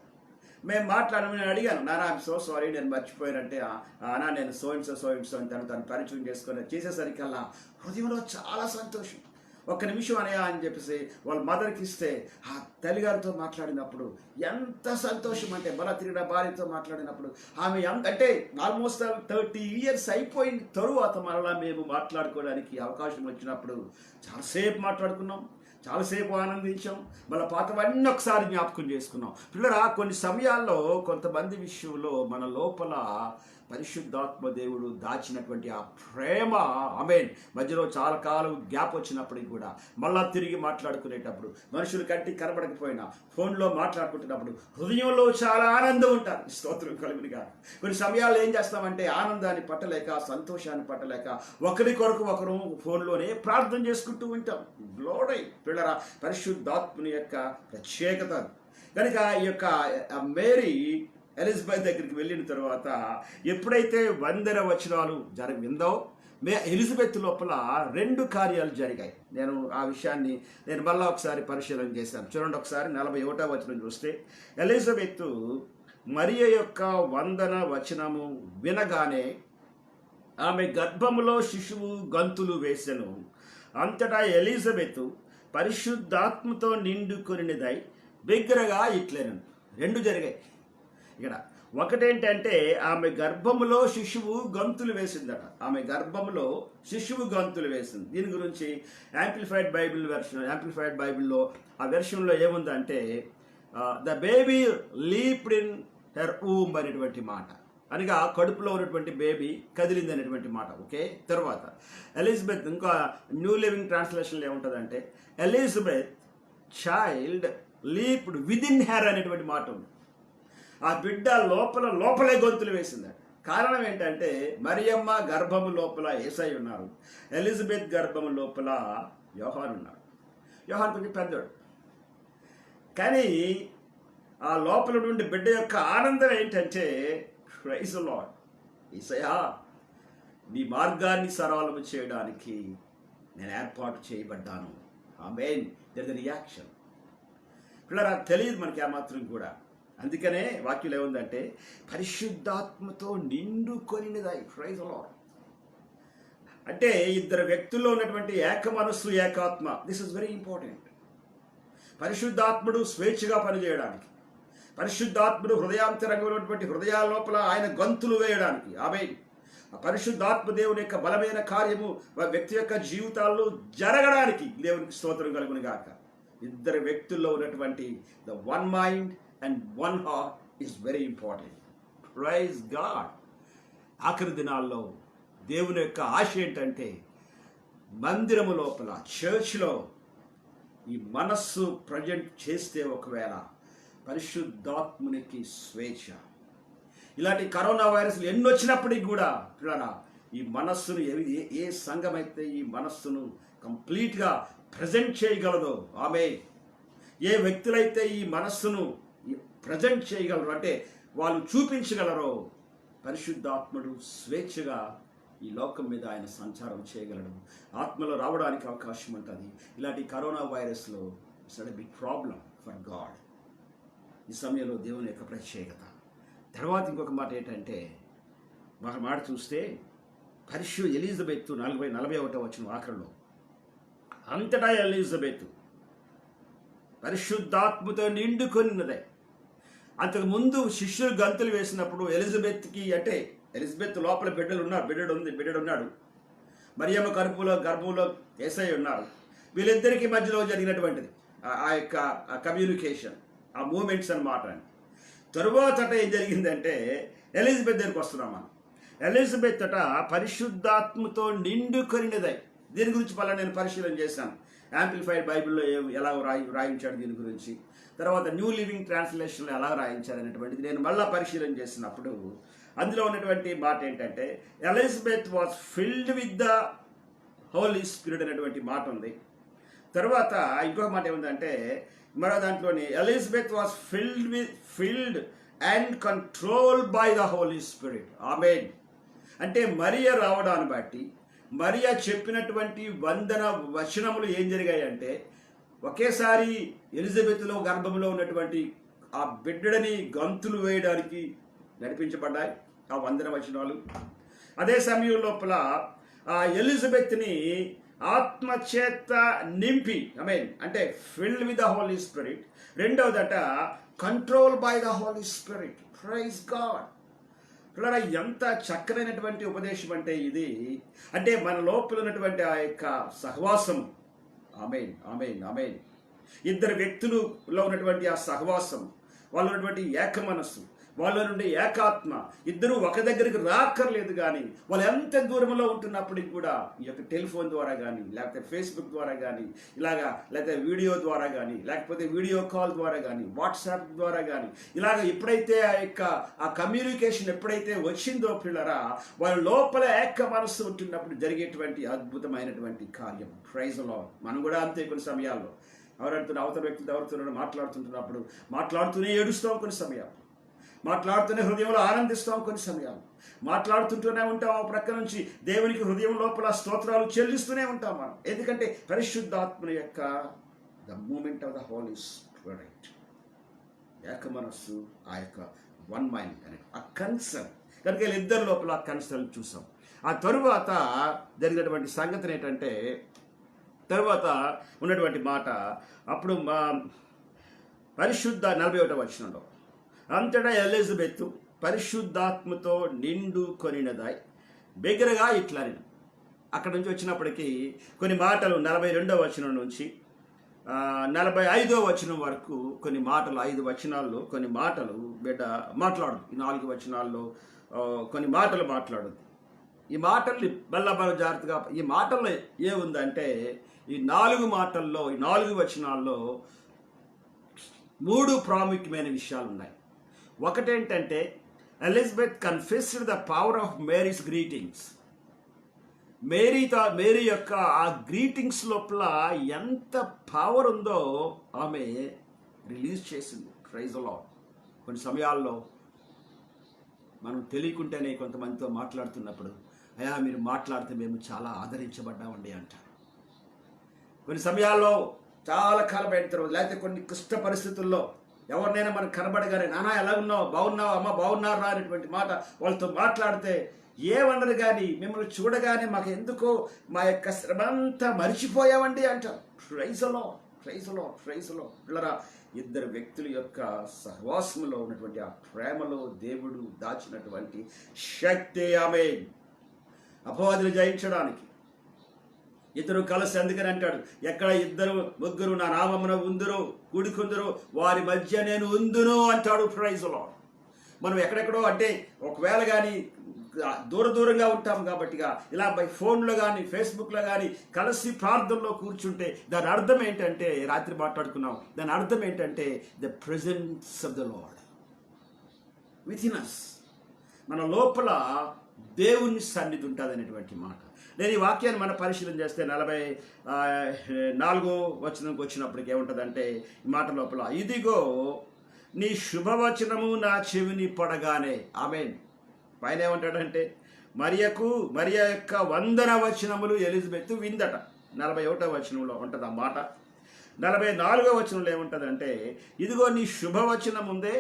మేము మాట్లాడమని నేను అడిగాను, నాన్న ఐఎమ్ సో సారీ నేను మర్చిపోయానంటే అన్నా నేను సో అండ్ సో అని తను పరిచయం చేసుకొని చేసేసరికల్లా హృదయంలో చాలా సంతోషం. ఒక్క నిమిషం అనయా అని చెప్పేసి వాళ్ళ మదర్కి ఇస్తే ఆ తల్లిగారితో మాట్లాడినప్పుడు ఎంత సంతోషం అంటే మళ్ళీ తిరిగిన భార్యతో మాట్లాడినప్పుడు ఆమె అంటే ఆల్మోస్ట్ 30 years అయిపోయిన తరువాత మరలా మేము మాట్లాడుకోవడానికి అవకాశం వచ్చినప్పుడు చాలాసేపు మాట్లాడుకున్నాం, చాలాసేపు ఆనందించాం, మళ్ళీ పాతవన్నీ ఒకసారి జ్ఞాపకం చేసుకున్నాం. పిల్లరా కొన్ని సమయాల్లో కొంతమంది విషయంలో మన లోపల పరిశుద్ధాత్మ దేవుడు దాచినటువంటి ఆ ప్రేమ ఆమేన్ మధ్యలో చాలా కాలం గ్యాప్ వచ్చినప్పటికి కూడా మళ్ళా తిరిగి మాట్లాడుకునేటప్పుడు మనుషులు కంటికి కనబడకపోయినా ఫోన్లో మాట్లాడుకుంటున్నప్పుడు హృదయంలో చాలా ఆనందం ఉంటారు. స్తోత్రం కలుగునిగా. కొన్ని సమయాల్లో ఏం చేస్తామంటే ఆనందాన్ని పట్టలేక సంతోషాన్ని పట్టలేక ఒకరి కొరకు ఒకరు ఫోన్లోనే ప్రార్థన చేసుకుంటూ ఉంటాం. గ్లోరీ పిల్లరా పరిశుద్ధాత్ముని యొక్క ప్రత్యేకత కనుక ఈ యొక్క మేరీ ఎలిజబెత్ దగ్గరికి వెళ్ళిన తర్వాత ఎప్పుడైతే 100 వచనాలు విందో ఎలిజబెత్ లోపల 2 కార్యాలు జరిగాయి. నేను ఆ విషయాన్ని మళ్ళా ఒకసారి పరిశీలన చేశాను. చూడండి ఒకసారి 41వ వచనం చూస్తే ఎలిజబెత్ మరియ యొక్క 100వ వచనము వినగానే ఆమె గర్భములో శిశువు గంతులు వేసెను. అంతటా ఎలిజబెత్ పరిశుద్ధాత్మతో నిండుకొనినదై బిగ్గరగా ఇట్లెను. 2 జరిగాయి ఇక్కడ. ఒకటేంటంటే ఆమె గర్భములో శిశువు గంతులు వేసిందట. ఆమె గర్భంలో శిశువు గంతులు వేసింది. దీని గురించి యాంప్లిఫైడ్ బైబిల్లో ఆ వెర్షన్లో ఏముందంటే ద బేబీ లీప్డ్ ఇన్ హెర్ ఊమ్ అనేటువంటి మాట, అనగా కడుపులో ఉన్నటువంటి బేబీ కదిలింది అనేటువంటి మాట. ఓకే, తర్వాత ఎలిజబెత్ ఇంకా న్యూ లివింగ్ ట్రాన్స్లేషన్లో ఏముంటుందంటే Elizabeth child లీప్డ్ with in her అనేటువంటి మాట ఉంది. ఆ బిడ్డ లోపలే గొంతులు వేసిందట. కారణం ఏంటంటే మరియమ్మ గర్భము లోపల యేసయ్య ఉన్నారు, ఎలిజబెత్ గర్భము లోపల యోహాను ఉన్నారు. యోహాను కొంచెం పెద్దోడు, కానీ ఆ లోపల నుండి బిడ్డ యొక్క ఆనందం ఏంటంటే ప్రైజ్ ది లార్డ్, యేసయ్యా నీ మార్గాన్ని సరళము చేయడానికి నేను ఏర్పాటు చేయబడ్డాను. Amen. There is the reaction. పిల్లరా తెలియదు మనకి ఆ మాత్రం కూడా. అందుకనే వాక్యం ఏముందంటే పరిశుద్ధాత్మతో నిండుకొనినదై. Praise the lord. అంటే ఇద్దరు వ్యక్తుల్లో ఉన్నటువంటి ఏక మనస్సు ఏకాత్మ. This is very important. పరిశుద్ధాత్ముడు స్వేచ్ఛగా పనిచేయడానికి, పరిశుద్ధాత్ముడు హృదయాంతరంగంలో ఉన్నటువంటి హృదయాల లోపల ఆయన గంతులు వేయడానికి. ఆమేన్. పరిశుద్ధాత్మ దేవుని యొక్క బలమైన కార్యము వ్యక్తి యొక్క జీవితాల్లో జరగడానికి దేవునికి స్తోత్రం కలుగును గాక. ఇద్దరు వ్యక్తుల్లో ఉన్నటువంటి the one mind and one heart is very important. Praise God. ఆఖరి దినాల్లో దేవుని యొక్క ఆశ ఏంటంటే మందిరము లోపల చర్చ్లో ఈ మనస్సు ప్రజెంట్ చేస్తే ఒకవేళ పరిశుద్ధాత్మునికి స్వేచ్ఛ. ఇలాంటి కరోనా వైరస్లు ఎన్ని వచ్చినప్పటికీ కూడా చూడరా ఈ మనస్సును ఏ సంఘం అయితే ఈ మనస్సును కంప్లీట్గా ప్రజెంట్ చేయగలదో, ఆమె ఏ వ్యక్తులైతే ఈ మనస్సును ప్రజెంట్ చేయగలరు అంటే వాళ్ళు చూపించగలరో పరిశుద్ధాత్ముడు స్వేచ్ఛగా ఈ లోకం మీద ఆయన సంచారం చేయగలడు, ఆత్మలో రావడానికి అవకాశం ఉంటుంది. ఇలాంటి కరోనా వైరస్లో it's a big problem for God. ఈ సమయంలో దేవుని యొక్క ప్రత్యేకత. తర్వాత ఇంకొక మాట ఏంటంటే ఒక మాట చూస్తే ఎలిజబెత్ 41వ వచనం ఆఖరిలో అంతటా ఎలిజబెత్ పరిశుద్ధాత్మతో నిండుకొనినదై. అంతకుముందు శిష్యులు గంతులు వేసినప్పుడు ఎలిజబెత్కి, అంటే ఎలిజబెత్ లోపల బిడ్డడున్నాడు. మరియమ్మ గర్భంలో యేసయ్య ఉన్నారు. వీళ్ళిద్దరికీ మధ్యలో జరిగినటువంటిది ఆ యొక్క కమ్యూనికేషన్, ఆ మూమెంట్స్ అన్నమాట. తరువాత ఏం జరిగిందంటే ఎలిజబెత్ దగ్గరికి వస్తున్నాం మనం. ఎలిజబెత్ పరిశుద్ధాత్మతో నిండుకొనినదై. దీని గురించి మళ్ళీ నేను పరిశీలన చేశాను. యాంప్లిఫైడ్ బైబిల్లో ఎలా రాయించాడు దీని గురించి, తర్వాత న్యూ లివింగ్ ట్రాన్స్లేషన్లో ఎలా రాయించాడు అనేటువంటిది నేను మళ్ళీ పరిశీలన చేసినప్పుడు అందులో ఉన్నటువంటి మాట ఏంటంటే Elizabeth was filled with the Holy Spirit అనేటువంటి మాట ఉంది. తర్వాత ఇంకొక మాట ఏముందంటే మరో దాంట్లోని Elizabeth was filled and controlled by the Holy Spirit. Amen. అంటే మరియ రావడాన్ని బట్టి, మరియ చెప్పినటువంటి వందన వచనములు ఏం జరిగాయంటే ఒకేసారి ఎలిజబెత్లో గర్భంలో ఉన్నటువంటి ఆ బిడ్డని గంతులు వేయడానికి నడిపించబడ్డాయి ఆ వందన వచనాలు. అదే సమయం లోపల ఆ ఎలిజబెత్ని ఆత్మచేత నింపి, అంటే filled with the Holy Spirit. రెండవదట control by the Holy Spirit. Praise God. పిల్లరా, ఎంత చక్కనైనటువంటి ఉపదేశం అంటే ఇది. అంటే మన లోపల ఉన్నటువంటి ఆ యొక్క సహవాసం. ఆమేన్, ఆమేన్, ఆమేన్. ఇద్దరు వ్యక్తులలో ఉన్నటువంటి ఆ సహవాసం, వాళ్ళు ఉన్నటువంటి ఏక మనస్సు, వాళ్ళ నుండి ఏకాత్మ, ఇద్దరు ఒక దగ్గరికి రాక్కర్లేదు. కానీ వాళ్ళు ఎంత దూరంలో ఉంటున్నప్పటికీ కూడా ఈ యొక్క టెలిఫోన్ ద్వారా కానీ, లేకపోతే ఫేస్బుక్ ద్వారా కానీ, లేకపోతే వీడియో ద్వారా కానీ, లేకపోతే వీడియో కాల్ ద్వారా కానీ, వాట్సాప్ ద్వారా కానీ, ఎప్పుడైతే ఆ కమ్యూనికేషన్ ఎప్పుడైతే వచ్చిందో పిల్లరా, వాళ్ళ లోపల ఏక మనస్సు ఉంటున్నప్పుడు జరిగేటువంటి అద్భుతమైనటువంటి కార్యం. Praise Lord. మనం కూడా అంతే. కొన్ని సమయాల్లో అవతల వ్యక్తులతో ఎవరితో మాట్లాడుతుంటున్నప్పుడు మాట్లాడుతూనే ఏడుస్తాం, కొన్ని సమయాలు మాట్లాడుతూనే హృదయంలో ఆనందిస్తాం, కొన్ని సమయాలు మాట్లాడుతుంటూనే ఉంటాం. ఆ ప్రక్క నుంచి దేవునికి హృదయం లోపల స్తోత్రాలు చెల్లిస్తూనే ఉంటాం మనం. ఎందుకంటే పరిశుద్ధాత్మ యొక్క the moment of the Holy Spirit, ఏక మనస్సు, ఆ యొక్క వన్ మైండ్ అనే ఆ కన్సర్న్. కనుక వీళ్ళిద్దరి లోపల ఆ కన్సర్న్ చూసాం. ఆ తరువాత జరిగినటువంటి సంగతి ఏంటంటే తరువాత ఉన్నటువంటి మాట అప్పుడు మా పరిశుద్ధ 41వ వచనంలో అంతటా ఎలిజబెత్ పరిశుద్ధాత్మతో నిండుకొనినదై బిగ్గరగా ఇట్లని. అక్కడ నుంచి వచ్చినప్పటికీ కొన్ని మాటలు 42వ వచనం నుంచి 45వ వచనం వరకు కొన్ని మాటలు, 5 వచనాల్లో కొన్ని మాటలు బిడ్డ మాట్లాడు. ఈ 4 వచనాల్లో కొన్ని మాటలు మాట్లాడు. ఈ మాటల్ని బల్ల జాగ్రత్తగా, ఈ మాటల్లో ఏముందంటే ఈ 4 మాటల్లో, ఈ 4 వచనాల్లో 3 ప్రాముఖ్యమైన విషయాలు ఉన్నాయి. ఒకటేంటంటే Elizabeth confessed the power of Mary's greetings. Mary యొక్క ఆ గ్రీటింగ్స్ లోపల ఎంత పవర్ ఉందో ఆమె రిలీజ్ చేసింది. Praise Lord. కొన్ని సమయాల్లో మనం తెలియకుంటేనే కొంతమందితో మాట్లాడుతున్నప్పుడు, అయ్యా మీరు మాట్లాడితే మేము చాలా ఆదరించబడ్డామండి అంటారు. కొన్ని సమయాల్లో చాలా కాలం అయిన తర్వాత, లేకపోతే కొన్ని క్లిష్ట పరిస్థితుల్లో ఎవరినైనా మనకు కనబడగానే, నానా ఎలా ఉన్నావు, బాగున్నావు, అమ్మ బాగున్నారా అనేటువంటి మాట వాళ్ళతో మాట్లాడితే ఏమన్నది కానీ మిమ్మల్ని చూడగానే మాకు ఎందుకో మా యొక్క శ్రమంతా మర్చిపోయామండి అంటారు. ప్రైజ్లో ప్రైజ్లో ప్రైజ్లో. పిల్లరా, ఇద్దరు వ్యక్తుల యొక్క సహవాసములో ఉన్నటువంటి ఆ ప్రేమలో దేవుడు దాచినటువంటి శక్తి. ఆమేన్. అపవాదిని జయించడానికి ఇద్దరు కలిసి, అందుకని అంటాడు, ఎక్కడ 2-3 నా నామమున ఉందురు కూడుకుందురు వారి మధ్య నేను ఉందును అంటాడు. Praise Lord. మనం ఎక్కడెక్కడో, అంటే ఒకవేళ కానీ దూరంగా ఉంటాం కాబట్టి ఇలా ఫోన్లో కానీ ఫేస్బుక్లో కానీ కలిసి ప్రార్థనలో కూర్చుంటే దాని అర్థం ఏంటంటే, రాత్రి మాట్లాడుకున్నాం, దాని అర్థం ఏంటంటే the presence of the lord with in us. మన లోపల దేవుని సన్నిధి ఉంటుంది అనేటువంటి మాట. నేను ఈ వాక్యాన్ని మనం పరిశీలన చేస్తే 44వ వచనంకి వచ్చినప్పటికి ఏముంటుందంటే ఈ మాట లోపల, ఇదిగో నీ శుభవచనము నా చెవిని పడగానే. ఆమేన్. పైన ఏమంటాడంటే మరియ యొక్క వందన వచనములు ఎలిజబెత్ విందట. 41వ వచనంలో ఉంటుంది ఆ మాట. 44వ వచనంలో ఏముంటుందంటే, ఇదిగో నీ శుభవచనం ఉందే,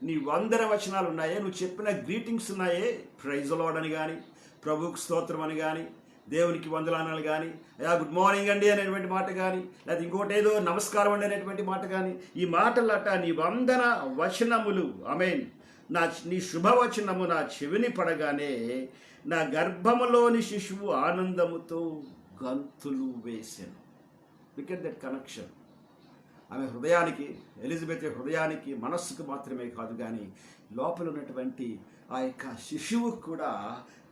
నీ వందన వచనాలు ఉన్నాయే, నువ్వు చెప్పిన గ్రీటింగ్స్ ఉన్నాయే, ప్రైజ్ లార్డ్ అని కానీ, ప్రభువుకు స్తోత్రం అని కానీ, దేవునికి వందనాలు కానీ, అయ్యా గుడ్ మార్నింగ్ అండి అనేటువంటి మాట కానీ, లేదా ఇంకోటి ఏదో నమస్కారం అండి అనేటువంటి మాట కానీ, ఈ మాటలట నీ వందన వచనములు ఆమేన్ నీ శుభవచనము నా చెవిని పడగానే నా గర్భములోని శిశువు ఆనందముతో గంతులు వేసెను. Look at that connection. ఆమె హృదయానికి, ఎలిజబెత్ హృదయానికి, మనస్సుకు మాత్రమే కాదు కానీ లోపల ఉన్నటువంటి ఆ యొక్క శిశువుకు కూడా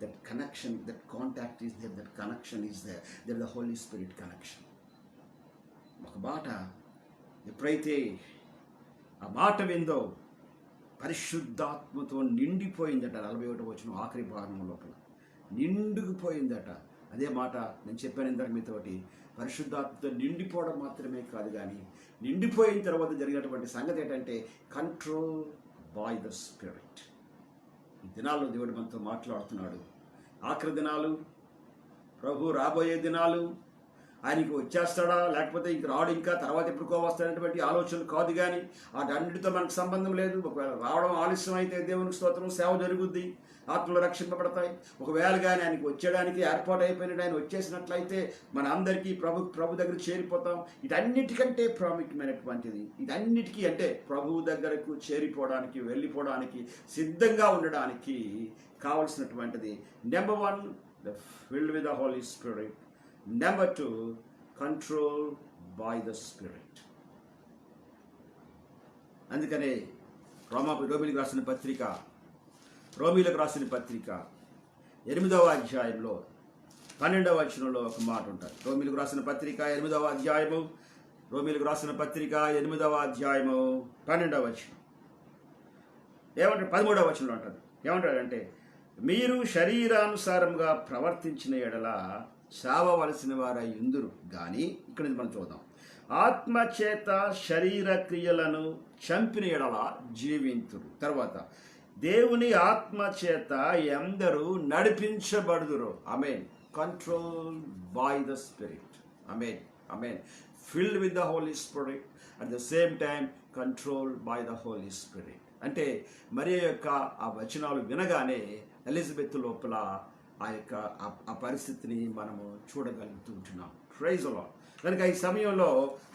that connection, that contact is there, that connection is there, that the Holy Spirit connection. ఒక మాట ఎప్పుడైతే ఆ మాట విందో పరిశుద్ధాత్మతో నిండిపోయిందట. 41వ వచనం ఆఖరి భాగం లోపల నిండుకుపోయిందట. అదే మాట నేను చెప్పాను ఇందాక మీతోటి, పరిశుద్ధాత్మతో నిండిపోవడం మాత్రమే కాదు కానీ నిండిపోయిన తర్వాత జరిగినటువంటి సంగతి ఏంటంటే కంట్రోల్ బై ద స్పిరిట్. ఈ దినాల్లో దేవుడు మనతో మాట్లాడుతున్నాడు. ఆఖరి దినాలు, ప్రభు రాబోయే దినాలు, ఆయనకి వచ్చేస్తాడా లేకపోతే ఇంక రాడు, ఇంకా తర్వాత ఎప్పుడుకో వస్తాడనేటువంటి ఆలోచనలు కాదు కానీ వాటన్నిటితో మనకు సంబంధం లేదు. ఒకవేళ రావడం ఆలస్యం అయితే దేవునికి స్తోత్రం, సేవ జరుగుద్ది, ఆత్మలు రక్షింపబడతాయి. ఒకవేళ కానీ ఆయనకి వచ్చేయడానికి ఏర్పాటు అయిపోయినట్టు ఆయన వచ్చేసినట్లయితే మన అందరికీ ప్రభు దగ్గర చేరిపోతాం. వీటన్నిటికంటే ప్రాముఖ్యమైనటువంటిది, వీటన్నిటికీ అంటే ప్రభువు దగ్గరకు చేరిపోవడానికి, వెళ్ళిపోవడానికి, సిద్ధంగా ఉండడానికి కావలసినటువంటిది number 1 filled with the Holy Spirit. Number 2, control by the Spirit. అందుకనే రోమీలకు రాసిన పత్రిక 8వ అధ్యాయంలో 12వ వచనంలో ఒక మాట ఉంటుంది. రోమీలకు రాసిన పత్రిక 8వ అధ్యాయము 12వ వచనం ఏమంటారు? 13వ వచనంలో ఉంటుంది. ఏమంటాడంటే, మీరు శరీరానుసారంగా ప్రవర్తించిన ఎడల చావవలసిన వారై ఉందురు గాని, ఇక్కడ నుంచి మనం చూద్దాం, ఆత్మచేత శరీర క్రియలను చంపిన ఎడల జీవింతురు. తర్వాత దేవుని ఆత్మచేత ఎందరూ నడిపించబడుదురు. Amen. Control by the spirit. Amen. Amen. Filled with the Holy Spirit, at the same time controlled by the Holy Spirit. అంటే మరియ యొక్క ఆ వచనాలు వినగానే ఎలిజబెత్ లోపల ఆ యొక్క ఆ పరిస్థితిని మనము చూడగలుగుతూ ఉంటున్నాం. Praise the Lord. కనుక ఈ సమయంలో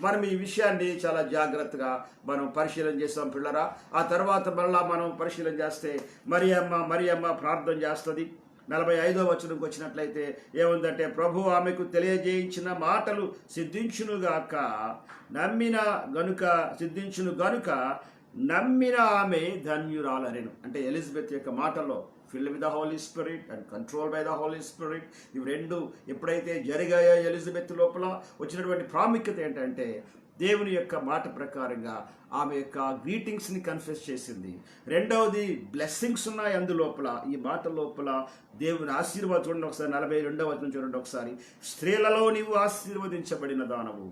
మనం ఈ విషయాన్ని చాలా జాగ్రత్తగా మనం పరిశీలన చేస్తాం పిల్లరా. ఆ తర్వాత మళ్ళా మనం పరిశీలన చేస్తే మరియమ్మ ప్రార్థన చేస్తుంది. 45వ వచనంకి వచ్చినట్లయితే ఏముందంటే, ప్రభు ఆమెకు తెలియజేయించిన మాటలు సిద్ధించునుగాక, సిద్ధించును గనుక నమ్మిన ఆమె ధన్యురాలనెను. అంటే ఎలిజబెత్ యొక్క మాటల్లో filled with the Holy Spirit and control by the Holy Spirit, ఇవి రెండు ఎప్పుడైతే జరిగాయో ఎలిజబెత్ లోపల వచ్చినటువంటి ప్రాముఖ్యత ఏంటంటే, దేవుని యొక్క మాట ప్రకారంగా ఆమె యొక్క గ్రీటింగ్స్ని కన్ఫెస్ చేసింది. రెండవది బ్లెస్సింగ్స్ ఉన్నాయి అందులోపల. ఈ మాట లోపల దేవుని ఆశీర్వాదం చూడండి ఒకసారి. 42వ వచనం చూడండి ఒకసారి. స్త్రీలలో నీవు ఆశీర్వదించబడిన దానవు,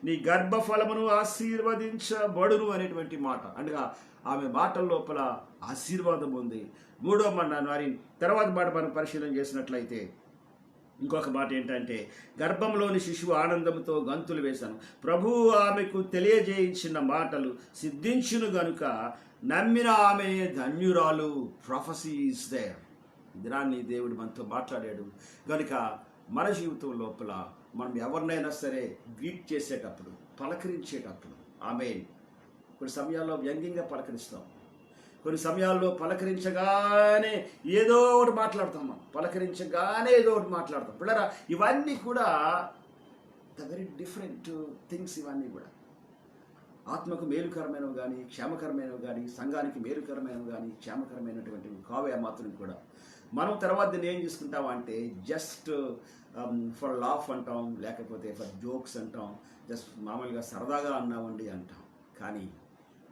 నీ గర్భఫలమును ఆశీర్వదించబడును అనేటువంటి మాట. అనగా ఆమె మాటల లోపల ఆశీర్వాదం ఉంది. మూడో మరి తర్వాత మాట మనం పరిశీలన చేసినట్లయితే ఇంకొక మాట ఏంటంటే, గర్భంలోని శిశువు ఆనందంతో గంతులు వేశాను, ప్రభువు ఆమెకు తెలియజేయించిన మాటలు సిద్ధించును గనుక నమ్మిన ఆమె ధన్యురాలు. ప్రొఫెసీ ఈస్ దేర్. దినాన్ని దేవుడు మనతో మాట్లాడాడు. కనుక మన జీవితం లోపల మనం ఎవరినైనా సరే గ్రీట్ చేసేటప్పుడు, పలకరించేటప్పుడు, ఆమేన్, కొన్ని సమయాల్లో వ్యంగ్యంగా పలకరిస్తాం, కొన్ని సమయాల్లో పలకరించగానే ఏదో ఒకటి మాట్లాడతాం. మనం పలకరించగానే ఏదో ఒకటి మాట్లాడతాం. పిల్లరా, ఇవన్నీ కూడా వెరీ డిఫరెంట్ థింగ్స్. ఇవన్నీ కూడా ఆత్మకు మేలుకరమైనవి కానీ, క్షేమకరమైనవి కానీ, సంఘానికి మేలుకరమైనవి కానీ, క్షేమకరమైనటువంటివి కావే మాత్రం కూడా. మనం తర్వాత దీన్ని ఏం చేసుకుంటామంటే, జస్ట్ ఫర్ లాఫ్ అంటాం, లేకపోతే ఫర్ జోక్స్ అంటాం, జస్ట్ మామూలుగా సరదాగా అన్నామండి అంటాం. కానీ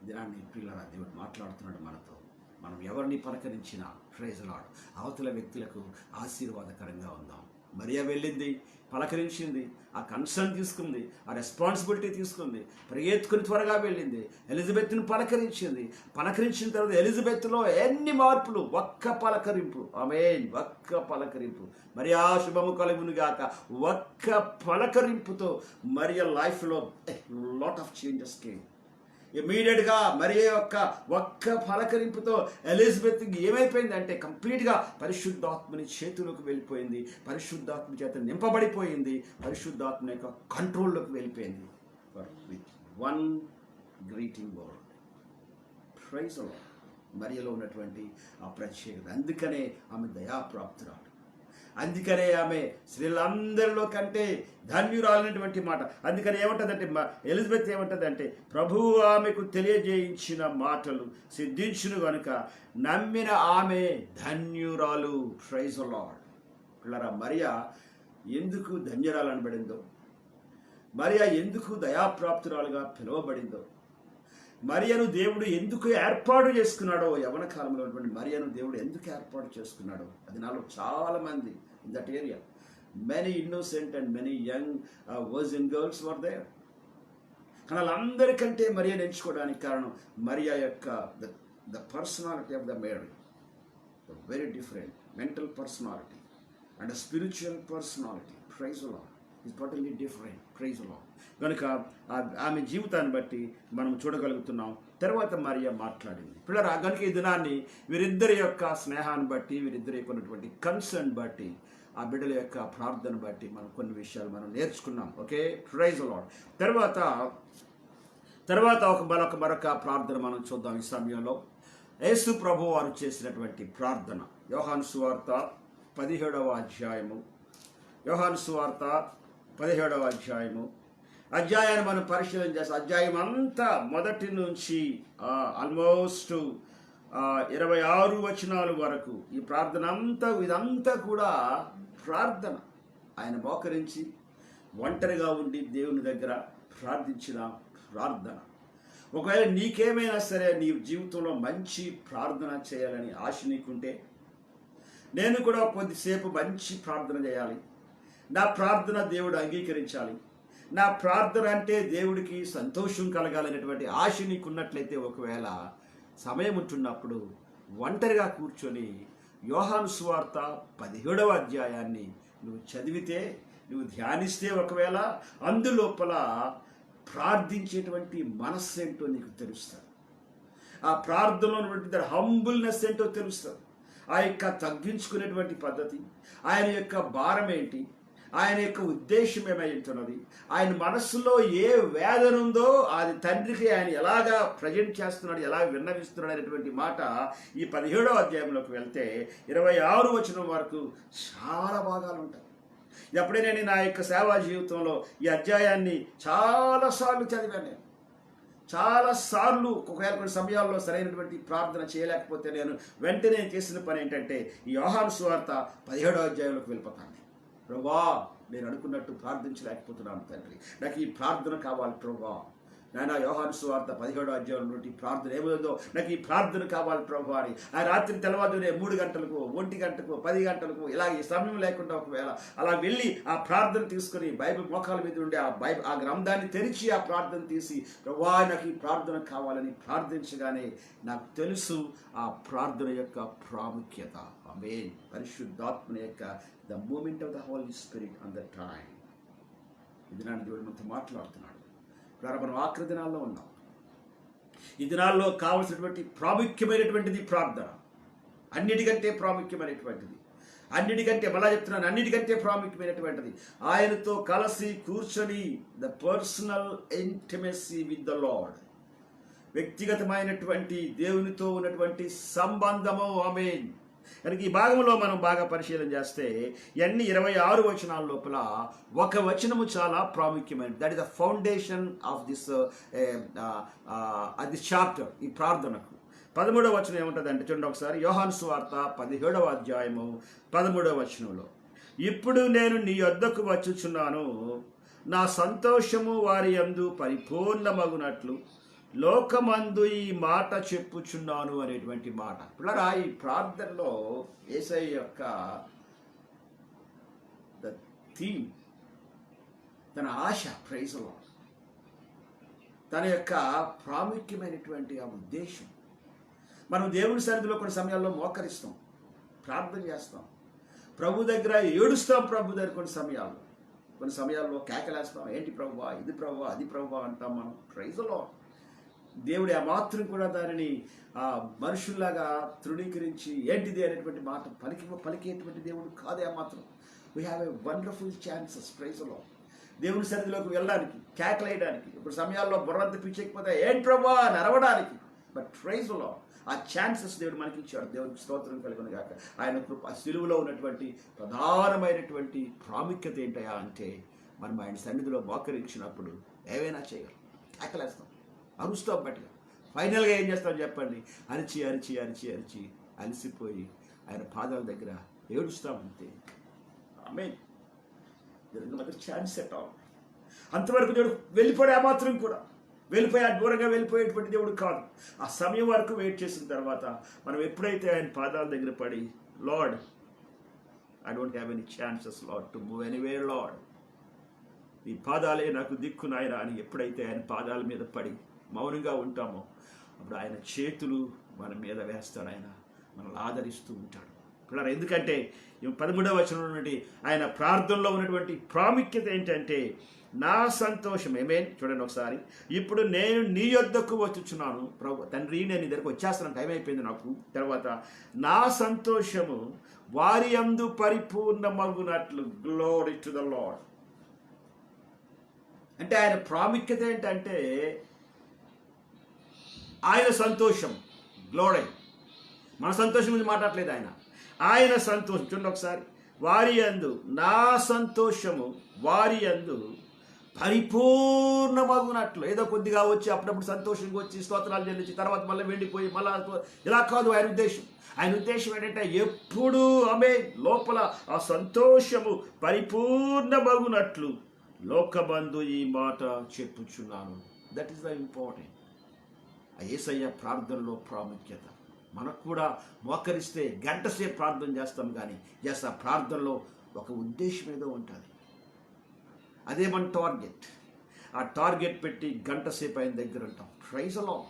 దినాన్ని పిల్లల దేవుడు మాట్లాడుతున్నాడు మనతో. మనం ఎవరిని పలకరించినా ప్రైజ్ ది లార్డ్, అవతల వ్యక్తులకు ఆశీర్వాదకరంగా ఉందాం. మరియా వెళ్ళింది, పలకరించింది, ఆ కన్సర్న్ తీసుకుంది, ఆ రెస్పాన్సిబిలిటీ తీసుకుంది, పరిగెత్తుకుని త్వరగా వెళ్ళింది, ఎలిజబెత్ను పలకరించింది. పలకరించిన తర్వాత ఎలిజబెత్లో ఎన్ని మార్పులు! ఒక్క పలకరింపు. ఆమేన్. ఒక్క పలకరింపు. మరియా శుభము కలుగును గాక. ఒక్క పలకరింపుతో మరియా లైఫ్లో లాట్ ఆఫ్ చేంజెస్ కేమ్. ఇమీడియట్గా మరియ ఒక్క పలకరింపుతో ఎలిజబెత్ ఏమైపోయిందంటే కంప్లీట్గా పరిశుద్ధాత్మని చేతులకు వెళ్ళిపోయింది, పరిశుద్ధాత్మ చేత నింపబడిపోయింది, పరిశుద్ధాత్మ యొక్క కంట్రోల్లోకి వెళ్ళిపోయింది. With one greeting word, praise the Lord. మరియలో ఉన్నటువంటి ఆ ప్రత్యేకత, అందుకనే ఆమె దయాప్రాప్తురాలు, అందుకనే ఆమె స్త్రీలందరిలో కంటే ధన్యురాలైనటువంటి మాట. అందుకని ఏమంటుందంటే ఎలిజబెత్ ఏమంటుందంటే, ప్రభువు ఆమెకు తెలియజేయించిన మాటలు సిద్ధించును గనుక నమ్మిన ఆమె ధన్యురాలు. Praise the lord. పిల్లరా, మరియా ఎందుకు ధన్యురాలు అనబడిందో, మరియా ఎందుకు దయాప్రాప్తురాలుగా పిలువబడిందో, మరియను దేవుడు ఎందుకు ఏర్పాటు చేసుకున్నాడో, యవన కాలంలో ఉన్నటువంటి మరియను దేవుడు ఎందుకు ఏర్పాటు చేసుకున్నాడో, అది నాలో చాలా మంది in that area, many innocent and many young virgin girls were there. కానీ వాళ్ళందరికంటే మరియను ఎంచుకోవడానికి కారణం మరియా యొక్క the personality of the Mary, very different mental personality and spiritual personality. Praise the Lord is totally different. Praise the Lord. కనుక ఆమె జీవితాన్ని బట్టి మనం చూడగలుగుతున్నాం. తర్వాత మరియా మాట్లాడింది. పిల్లరా, కనుక ఈ దినాన్ని వీరిద్దరి యొక్క స్నేహాన్ని బట్టి, వీరిద్దరి యొక్క ఉన్నటువంటి కన్సర్న్ బట్టి, ఆ బిడ్డల యొక్క ప్రార్థన బట్టి మనం కొన్ని విషయాలు మనం నేర్చుకున్నాం. Okay, praise the Lord. తర్వాత మరొక ప్రార్థన మనం చూద్దాం ఈ సమయంలో. యేసు ప్రభు వారు చేసినటువంటి ప్రార్థన, యోహాను సువార్త 17వ అధ్యాయము. యోహాను సువార్త 17వ అధ్యాయాన్ని మనం పరిశీలన చేస్తాం. అధ్యాయం అంతా మొదటి నుంచి ఆల్మోస్ట్ 26 వచనాల వరకు ఈ ప్రార్థన అంతా, ఇదంతా కూడా ప్రార్థన. ఆయన మోకరించి ఒంటరిగా ఉండి దేవుని దగ్గర ప్రార్థించిన ప్రార్థన. ఒకవేళ నీకేమైనా సరే నీ జీవితంలో మంచి ప్రార్థన చేయాలని ఆశ నీకుంటే, నేను కూడా కొద్దిసేపు మంచి ప్రార్థన చేయాలి, నా ప్రార్థన దేవుడు అంగీకరించాలి, నా ప్రార్థన అంటే దేవుడికి సంతోషం కలగాలనేటువంటి ఆశ నీకున్నట్లయితే, ఒకవేళ సమయం ఉంటున్నప్పుడు ఒంటరిగా కూర్చొని యోహాను సువార్త 17వ అధ్యాయాన్ని నువ్వు చదివితే, నువ్వు ధ్యానిస్తే, ఒకవేళ అందులోపల ప్రార్థించేటువంటి మనస్సు ఏంటో నీకు తెలుస్తుంది. ఆ ప్రార్థనలో ఉన్నటువంటి హంబుల్నెస్ ఏంటో తెలుస్తుంది. ఆ యొక్క తగ్గించుకునేటువంటి పద్ధతి, ఆయన యొక్క భారం ఏంటి, ఆయన యొక్క ఉద్దేశం ఏమై ఉంటున్నది, ఆయన మనస్సులో ఏ వేదన ఉందో అది తండ్రికి ఆయన ఎలాగా ప్రజెంట్ చేస్తున్నాడు, ఎలా విన్నవిస్తున్నాడు అనేటువంటి మాట ఈ 17వ అధ్యాయంలోకి వెళ్తే 26 వచనం వరకు చాలా భాగాలు ఉంటాయి. ఎప్పుడే నేను నా యొక్క సేవా జీవితంలో ఈ అధ్యాయాన్ని చాలాసార్లు చదివాను. నేను చాలాసార్లు ఒకవేళ కొన్ని సమయాల్లో సరైనటువంటి ప్రార్థన చేయలేకపోతే నేను వెంటనే చేసిన పని ఏంటంటే, ఈ యోహాను సువార్త 17వ అధ్యాయంలోకి వెళ్ళిపోతాను. ప్రభువా, నేను అనుకున్నట్టు ప్రార్థించలేకపోతున్నాను తండ్రి, నాకు ఈ ప్రార్థన కావాలి ప్రభువా. నాయన, యోహాను సువార్త 17వ అధ్యాయం నుండి ప్రార్థన ఏమైందో, నాకు ఈ ప్రార్థన కావాలి ప్రభు అని ఆ రాత్రి తెల్లవారునే 3 గంటలకు, 1 గంటకు, 10 గంటలకు, ఇలా ఈ సమయం లేకుండా ఒకవేళ అలా వెళ్ళి ఆ ప్రార్థన తీసుకుని బైబిల్ మోకాల మీద ఉండి ఆ గ్రంథాన్ని తెరిచి ఆ ప్రార్థన తీసి, ప్రభువా నాకు ఈ ప్రార్థన కావాలని ప్రార్థించగానే నాకు తెలుసు ఆ ప్రార్థన యొక్క ప్రాముఖ్యత. ఆమేన్. పరిశుద్ధాత్మ యొక్క the moment of the Holy Spirit on the time. ఇది నాన్న దేవుడు మనతో మాట్లాడుతున్నాడు. మనం ఆఖరి దినాల్లో ఉన్నాం. ఈ దినాల్లో కావలసినటువంటి ప్రాముఖ్యమైనటువంటిది ప్రార్థన. అన్నిటికంటే ప్రాముఖ్యమైనటువంటిది, అన్నిటికంటే ప్రాముఖ్యమైనటువంటిది ఆయనతో కలిసి కూర్చొని the personal intimacy with the lord, వ్యక్తిగతమైనటువంటి దేవునితో ఉన్నటువంటి సంబంధము. ఆమేన్. కనుక ఈ భాగంలో మనం బాగా పరిశీలన చేస్తే ఎన్ని 26 వచనాల లోపల ఒక వచనము చాలా ప్రాముఖ్యమైనది. That is the foundation of this chapter, ఈ ప్రార్థనకు. 13వ వచనం ఏముంటుంది అంటే చూడండి ఒకసారి. యోహాను సువార్త 17వ అధ్యాయము 13వ వచనంలో, ఇప్పుడు నేను నీ యొద్దకు వచ్చుచున్నాను, నా సంతోషము వారి యందు పరిపూర్ణమగునట్లు లోకమందు ఈ మాట చెప్పుచున్నాను అనేటువంటి మాట. పిల్లరా, ఈ ప్రార్థనలో యేసయ్య యొక్క ద థీమ్, తన ఆశ, ప్రైజ్ ది లార్డ్, తన యొక్క ప్రాముఖ్యమైనటువంటి ఆ ఉద్దేశం. మనం దేవుని సన్నిధిలో కొన్ని సమయాల్లో మోకరిస్తాం, ప్రార్థన చేస్తాం, ప్రభు దగ్గర ఏడుస్తాం, ప్రభు దగ్గర కొన్ని సమయాల్లో కేకలేస్తాం, ఏంటి ప్రభువా, ఇది ప్రభువా, అది ప్రభువా అంటాం మనం. Praise the Lord. దేవుడు ఆ మాత్రం కూడా దానిని మనుషుల్లాగా తృణీకరించి ఏంటిది అనేటువంటి మాట పలికేటువంటి దేవుడు కాదే ఆ మాత్రం. We have a wonderful chances praise లో దేవుని సన్నిధిలోకి వెళ్ళడానికి, కేకలేయడానికి, ఇప్పుడు సమయాల్లో బుర్రంత పిచ్చకపోతే ఏంటి ప్రభా అని అరవడానికి. బట్ ప్రైజ్ లో ఆ ఛాన్సెస్ దేవుడు మనకి ఇచ్చాడు. దేవునికి స్తోత్రం కలుగును గాక. ఆయన కృప సిలువలో ఉన్నటువంటి ప్రధానమైనటువంటి ప్రాముఖ్యత ఏంటయా అంటే, మనం ఆయన సన్నిధిలో మోకరించినప్పుడు ఏవైనా చేయగలం. కేకలేస్తాం, అరుస్తాం బట్టిగా. ఫైనల్గా ఏం చేస్తాం చెప్పండి? అరిచి అరిచి అరిచి అరిచి అలసిపోయి ఆయన పాదాల దగ్గర ఏడుస్తాం అంతే. ఆమేన్. మనకు ఛాన్స్ సెట్ అవ్వాలి. అంతవరకు దేవుడు వెళ్ళిపోయా మాత్రం కూడా దూరంగా వెళ్ళిపోయేటువంటి దేవుడు కాదు. ఆ సమయం వరకు వెయిట్ చేసిన తర్వాత మనం ఎప్పుడైతే ఆయన పాదాల దగ్గర పడి, lord I don't have any chances lord to move anywhere lord, ఈ పాదాలే నాకు దిక్కు నాయన అని ఎప్పుడైతే ఆయన పాదాల మీద పడి మౌనంగా ఉంటామో, అప్పుడు ఆయన చేతులు మన మీద వేస్తాడు. ఆయన మనల్ని ఆదరిస్తూ ఉంటాడు. పిల్లలు, ఎందుకంటే 13వ వచనంలో నుండి ఆయన ప్రార్థనలో ఉన్నటువంటి ప్రాముఖ్యత ఏంటంటే, నా సంతోషం చూడండి ఒకసారి. ఇప్పుడు నేను నీ యొద్దకు వచ్చుచున్నాను ప్రభు తండ్రి, నేను నీ దగ్గరకు వచ్చేస్తున్నాను, టైం అయిపోయింది నాకు. తర్వాత నా సంతోషము వారి యందు పరిపూర్ణమగునట్లు. Glory to the Lord. అంటే ఆయన ప్రాముఖ్యత ఏంటంటే ఆయన సంతోషం. గ్లోరీ. మన సంతోషం గురించి మాట్లాడలేదు ఆయన సంతోషం. చూడండి ఒకసారి. వారి యందు, నా సంతోషము వారి యందు పరిపూర్ణమగునట్లు. ఏదో కొద్దిగా వచ్చి అప్పుడప్పుడు సంతోషంగా వచ్చి స్తోత్రాలు చెల్లించి తర్వాత మళ్ళీ వెళ్ళిపోయి మళ్ళీ ఇలా కాదు ఆయన ఉద్దేశం. ఆయన ఉద్దేశం ఏంటంటే ఎప్పుడు లోపల ఆ సంతోషము పరిపూర్ణమగునట్లు లోకబంధు ఈ మాట చెప్పుచున్నాను. That is the important. ఆ యేసయ్య ప్రార్థనలో ప్రాముఖ్యత. మనకు కూడా మోకరిస్తే గంట సేపు ప్రార్థన చేస్తాం, కానీ ఆ ప్రార్థనలో ఒక ఉద్దేశం ఏదో ఉంటుంది. అదే మన టార్గెట్. ఆ టార్గెట్ పెట్టి గంట సేపు ఆయన దగ్గర ఉంటాం. Praise the Lord.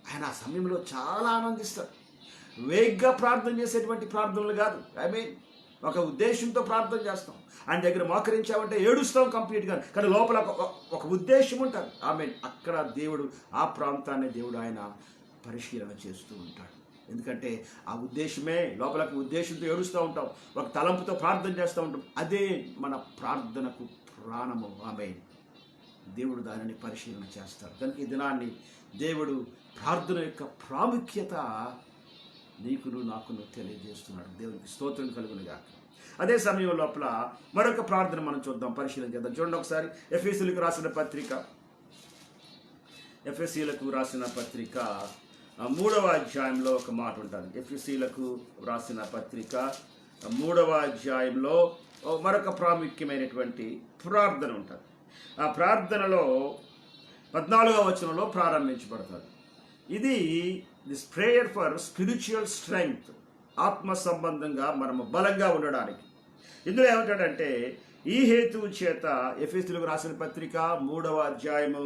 ఆయన ఆ సమయంలో చాలా ఆనందిస్తాడు. వేగ్గా ప్రార్థన చేసేటువంటి ప్రార్థనలు కాదు. ఒక ఉద్దేశంతో ప్రార్థన చేస్తాం. ఆయన దగ్గర మోకరించామంటే ఏడుస్తాం కంప్లీట్గా, కానీ లోపల ఒక ఉద్దేశం ఉంటుంది. అక్కడ దేవుడు, ఆ ప్రాంతాన్ని దేవుడు ఆయన పరిశీలన చేస్తూ ఉంటాడు. ఎందుకంటే ఆ ఉద్దేశమే, లోపలకు ఉద్దేశంతో ఏడుస్తూ ఉంటాం, ఒక తలంపుతో ప్రార్థన చేస్తూ ఉంటాం. అదే మన ప్రార్థనకు ప్రాణము. దేవుడు దానిని పరిశీలన చేస్తాడు. కనుక ఈ దినాన్ని దేవుడు ప్రార్థన యొక్క ప్రాముఖ్యత నీకును నాకును తెలియజేస్తున్నాడు. దేవునికి స్తోత్రం కలుగునుగా. అదే సమయం లోపల మరొక ప్రార్థన మనం చూద్దాం, పరిశీలన చేద్దాం. చూడండి ఒకసారి. ఎఫెసీయులకు రాసిన పత్రిక 3వ అధ్యాయంలో ఒక మాట ఉంటుంది. ఎఫెసీయులకు రాసిన పత్రిక 3వ అధ్యాయంలో మరొక ప్రాముఖ్యమైనటువంటి ప్రార్థన ఉంటుంది. ఆ ప్రార్థనలో 14వ వచనంలో ప్రారంభించబడుతుంది. ఇది this prayer for spiritual strength, ఆత్మ సంబంధంగా మనము బలంగా ఉండడానికి. ఇందులో ఏమంటాడంటే, ఈ హేతువు చేత, ఎఫెసీయులకు రాసిన పత్రిక 3వ అధ్యాయము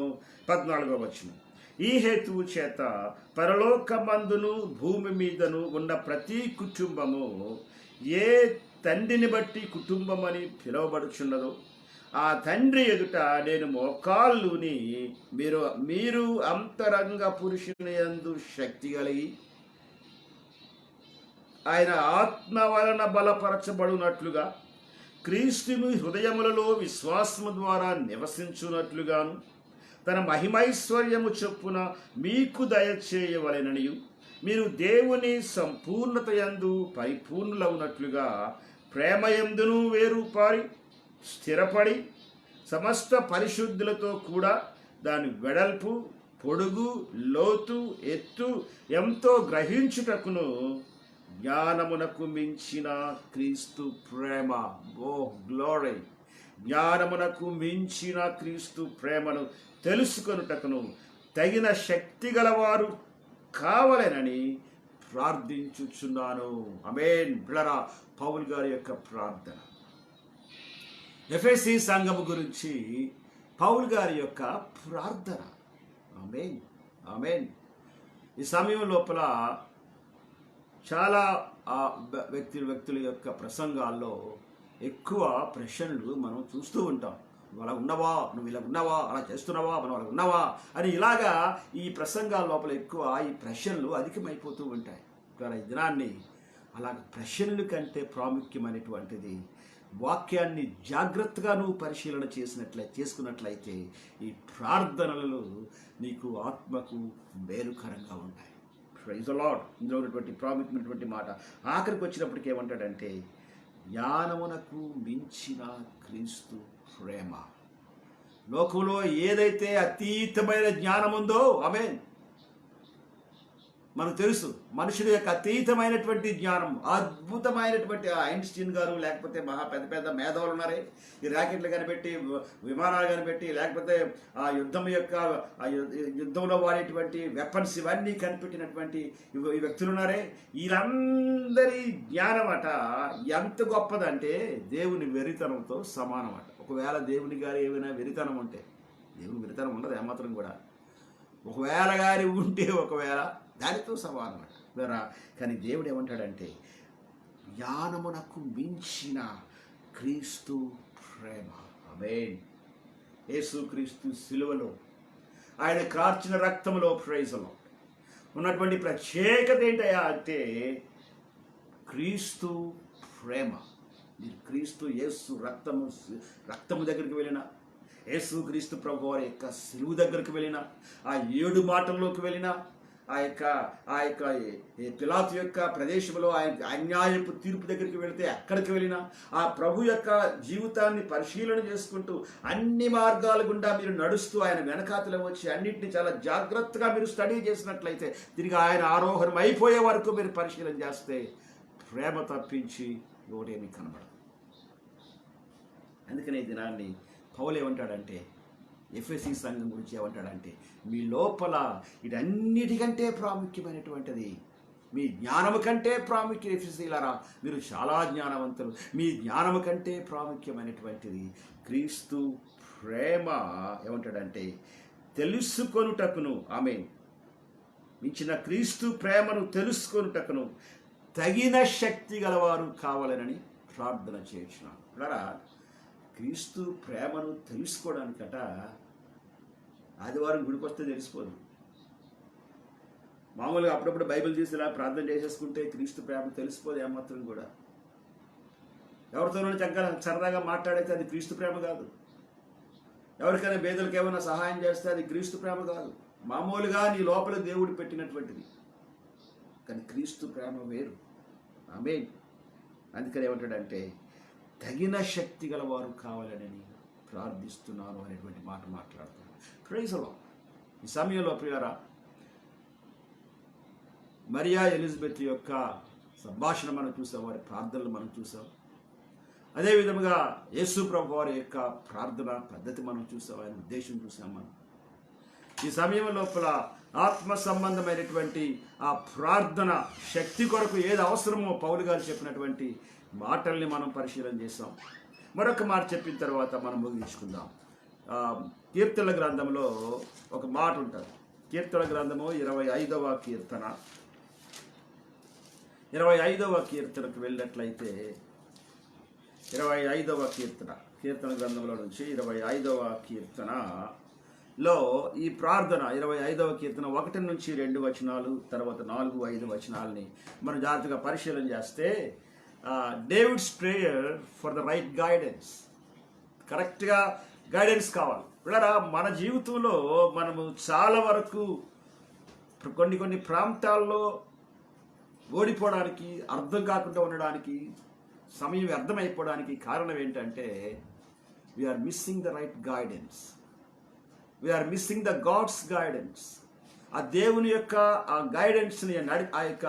14వ వచనం, ఈ హేతువు చేత పరలోకమందును భూమి మీదను ఉన్న ప్రతి కుటుంబము ఏ తండ్రిని బట్టి కుటుంబం అని పిలువబడుచున్నదో ఆ తండ్రి ఎదుట నేను మోకాళ్ళుని మీరు అంతరంగ పురుషుని యందు శక్తి కలిగి ఆయన ఆత్మ వలన బలపరచబడినట్లుగా క్రీస్తుని హృదయములలో విశ్వాసము ద్వారా నివసించున్నట్లుగాను తన మహిమైశ్వర్యము చొప్పున మీకు దయచేయవలెననియు మీరు దేవుని సంపూర్ణత యందు పరిపూర్ణులవునట్లుగా ప్రేమయందును వేరుపారి స్థిరపడి సమస్త పరిశుద్ధులతో కూడా దాని వెడల్పు, పొడుగు, లోతు, ఎత్తు ఎంతో గ్రహించుటకును జ్ఞానమునకు మించిన క్రీస్తు ప్రేమ. Oh glory! జ్ఞానమునకు మించిన క్రీస్తు ప్రేమను తెలుసుకొనుటకును తగిన శక్తి గలవారు కావాలనని ప్రార్థించుచున్నాను. ఆమేన్. బిడ్డలారా, పౌలు గారి యొక్క ప్రార్థన, ఎఫెసీ సంఘము గురించి పౌలు గారి యొక్క ప్రార్థన. ఆమేన్, ఆమేన్. ఈ సమయం లోపల చాలా వ్యక్తుల యొక్క ప్రసంగాల్లో ఎక్కువ ప్రశ్నలు మనం చూస్తూ ఉంటాం. నువ్వు అలా ఉన్నావా, నువ్వు ఇలా ఉన్నావా, అలా చేస్తున్నావా, మనం అలా ఉన్నావా అని ఇలాగా ఈ ప్రసంగాల లోపల ఎక్కువ ఈ ప్రశ్నలు అధికమైపోతూ ఉంటాయి. ద్వారా ఈ దినాన్ని అలాగ ప్రశ్నల కంటే ప్రాముఖ్యమైనటువంటిది వాక్యాన్ని జాగ్రత్తగా నువ్వు పరిశీలన చేసుకున్నట్లయితే ఈ ప్రార్థనలు నీకు ఆత్మకు మేలుకరంగా ఉంటాయి. Praise the Lord. ఇందులో ఉన్నటువంటి ప్రాముఖ్యమైనటువంటి మాట ఆఖరికి వచ్చినప్పటికీ ఏమంటాడంటే, జ్ఞానమునకు మించిన క్రీస్తు ప్రేమ. లోకంలో ఏదైతే అతీతమైన జ్ఞానం ఉందో, ఆమేన్, మనకు తెలుసు మనుషుల యొక్క అతీతమైనటువంటి జ్ఞానం, అద్భుతమైనటువంటి ఐన్స్టీన్ గారు, లేకపోతే పెద్ద పెద్ద మేధావులు ఉన్నారే, ఈ ర్యాకెట్లు కనిపెట్టి, విమానాలు కనిపెట్టి, లేకపోతే ఆ యుద్ధంలో వాడేటువంటి వెపన్స్ ఇవన్నీ కనిపెట్టినటువంటి ఈ వ్యక్తులు ఉన్నారే, వీళ్ళందరి జ్ఞానం అట ఎంత గొప్పదంటే దేవుని వెరితనంతో సమానం అట. ఒకవేళ దేవుని గారు ఏమైనా వెరితనం ఉంటే, దేవుని వెరితనం ఉండదు ఏమాత్రం కూడా, ఒకవేళ గారి ఉంటే ఒకవేళ దానితో సమానం వేరా. కానీ దేవుడు ఏమంటాడంటే, జ్ఞానమునకు మించిన క్రీస్తు ప్రేమ. ఆమేన్. యేసు క్రీస్తు సిలువలో ఆయన కార్చిన రక్తంలో, ప్రైజ్లో ఉన్నటువంటి ప్రత్యేకత ఏంటయ్యా అంటే క్రీస్తు ప్రేమ. మీరు క్రీస్తు యేసు రక్తము దగ్గరికి వెళ్ళిన, యేసు క్రీస్తు ప్రభు వారి యొక్క సిలువు దగ్గరికి వెళ్ళిన, ఆ 7 మాటల్లోకి వెళ్ళిన, ఆ యొక్క పిలాతు యొక్క ప్రదేశంలో ఆయన అన్యాయపు తీర్పు దగ్గరికి వెళితే అక్కడికి వెళ్ళినా, ఆ ప్రభు యొక్క జీవితాన్ని పరిశీలన చేసుకుంటూ అన్ని మార్గాల గుండా మీరు నడుస్తూ ఆయన వెనకాతలో వచ్చి అన్నింటినీ చాలా జాగ్రత్తగా మీరు స్టడీ చేసినట్లయితే, తిరిగి ఆయన ఆరోహణం అయిపోయే వరకు మీరు పరిశీలన చేస్తే ప్రేమ తప్పించి ఒకటేమీ కనబడదు. అందుకనే ఈ దినాన్ని పౌలు ఏమంటాడంటే, ఎఫెసీ సంఘం గురించి ఏమంటాడంటే, మీ లోపల ఇదన్నిటికంటే ప్రాముఖ్యమైనటువంటిది, మీ జ్ఞానము కంటే ప్రాముఖ్యం. ఎఫెసీలారా, మీరు చాలా జ్ఞానవంతులు, మీ జ్ఞానము కంటే ప్రాముఖ్యమైనటువంటిది క్రీస్తు ప్రేమ. ఏమంటాడంటే, తెలుసుకొనుటకును, ఆమేన్, మించిన క్రీస్తు ప్రేమను తెలుసుకొనుటకును తగిన శక్తి గలవారు కావాలనని ప్రార్థన చేయించున్నాను. ఇలా క్రీస్తు ప్రేమను తెలుసుకోవడానికట ఆదివారం గుడికి వస్తే తెలిసిపోదు. మామూలుగా అప్పుడప్పుడు బైబిల్ తీసి ఇలా ప్రార్థన చేసేసుకుంటే క్రీస్తు ప్రేమ తెలిసిపోదు ఏమాత్రం కూడా. ఎవరితోనూ చక్కగా సరదాగా మాట్లాడైతే అది క్రీస్తు ప్రేమ కాదు. ఎవరికైనా పేదలకు ఏమైనా సహాయం చేస్తే అది క్రీస్తు ప్రేమ కాదు. మామూలుగా నీ లోపల దేవుడు పెట్టినటువంటిది. కానీ క్రీస్తు ప్రేమ వేరు. ఆమేన్. అందుకని ఏమంటాడంటే, తగిన శక్తి గలవారు కావాలని ప్రార్థిస్తున్నాను అనేటువంటి మాట మాట్లాడుతున్నాను. Praise the Lord. ఈ సమయంలో ప్రియులారా, మరియా ఎలిజబెత్ యొక్క సంభాషణ మనం చూసాం, వారి ప్రార్థనలు మనం చూసాం. అదేవిధముగా యేసు ప్రభు వారి యొక్క ప్రార్థన పద్ధతి మనం చూసాం, ఆయన ఉద్దేశం చూసాం మనం. ఈ సమయం లోపల ఆత్మ సంబంధమైనటువంటి ఆ ప్రార్థన శక్తి కొరకు ఏది అవసరమో పౌలు గారు చెప్పినటువంటి మాటల్ని మనం పరిశీలన చేసాం. మరొక మాట చెప్పిన తర్వాత మనం ముగించుకుందాం. కీర్తనల గ్రంథంలో ఒక మాట ఉంటుంది. కీర్తన గ్రంథము 25వ కీర్తన, 25వ కీర్తనకు వెళ్ళినట్లయితే 25వ కీర్తన గ్రంథంలో నుంచి 25వ కీర్తనలో ఈ ప్రార్థన 25వ కీర్తన 1 నుంచి 2 వచనాలు, తర్వాత 4, 5 వచనాలని మనం జాగ్రత్తగా పరిశీలన చేస్తే, David's prayer for the right guidance. కరెక్ట్గా గైడెన్స్ కావాలి. పిల్లరా, మన జీవితంలో మనము చాలా వరకు కొన్ని ప్రాంతాల్లో ఓడిపోవడానికి, అర్థం కాకుండా ఉండడానికి, సమయం వ్యర్థమైపోవడానికి కారణం ఏంటంటే, we're missing the right guidance, we're missing the God's guidance. ఆ దేవుని యొక్క ఆ గైడెన్స్ని, ఆ యొక్క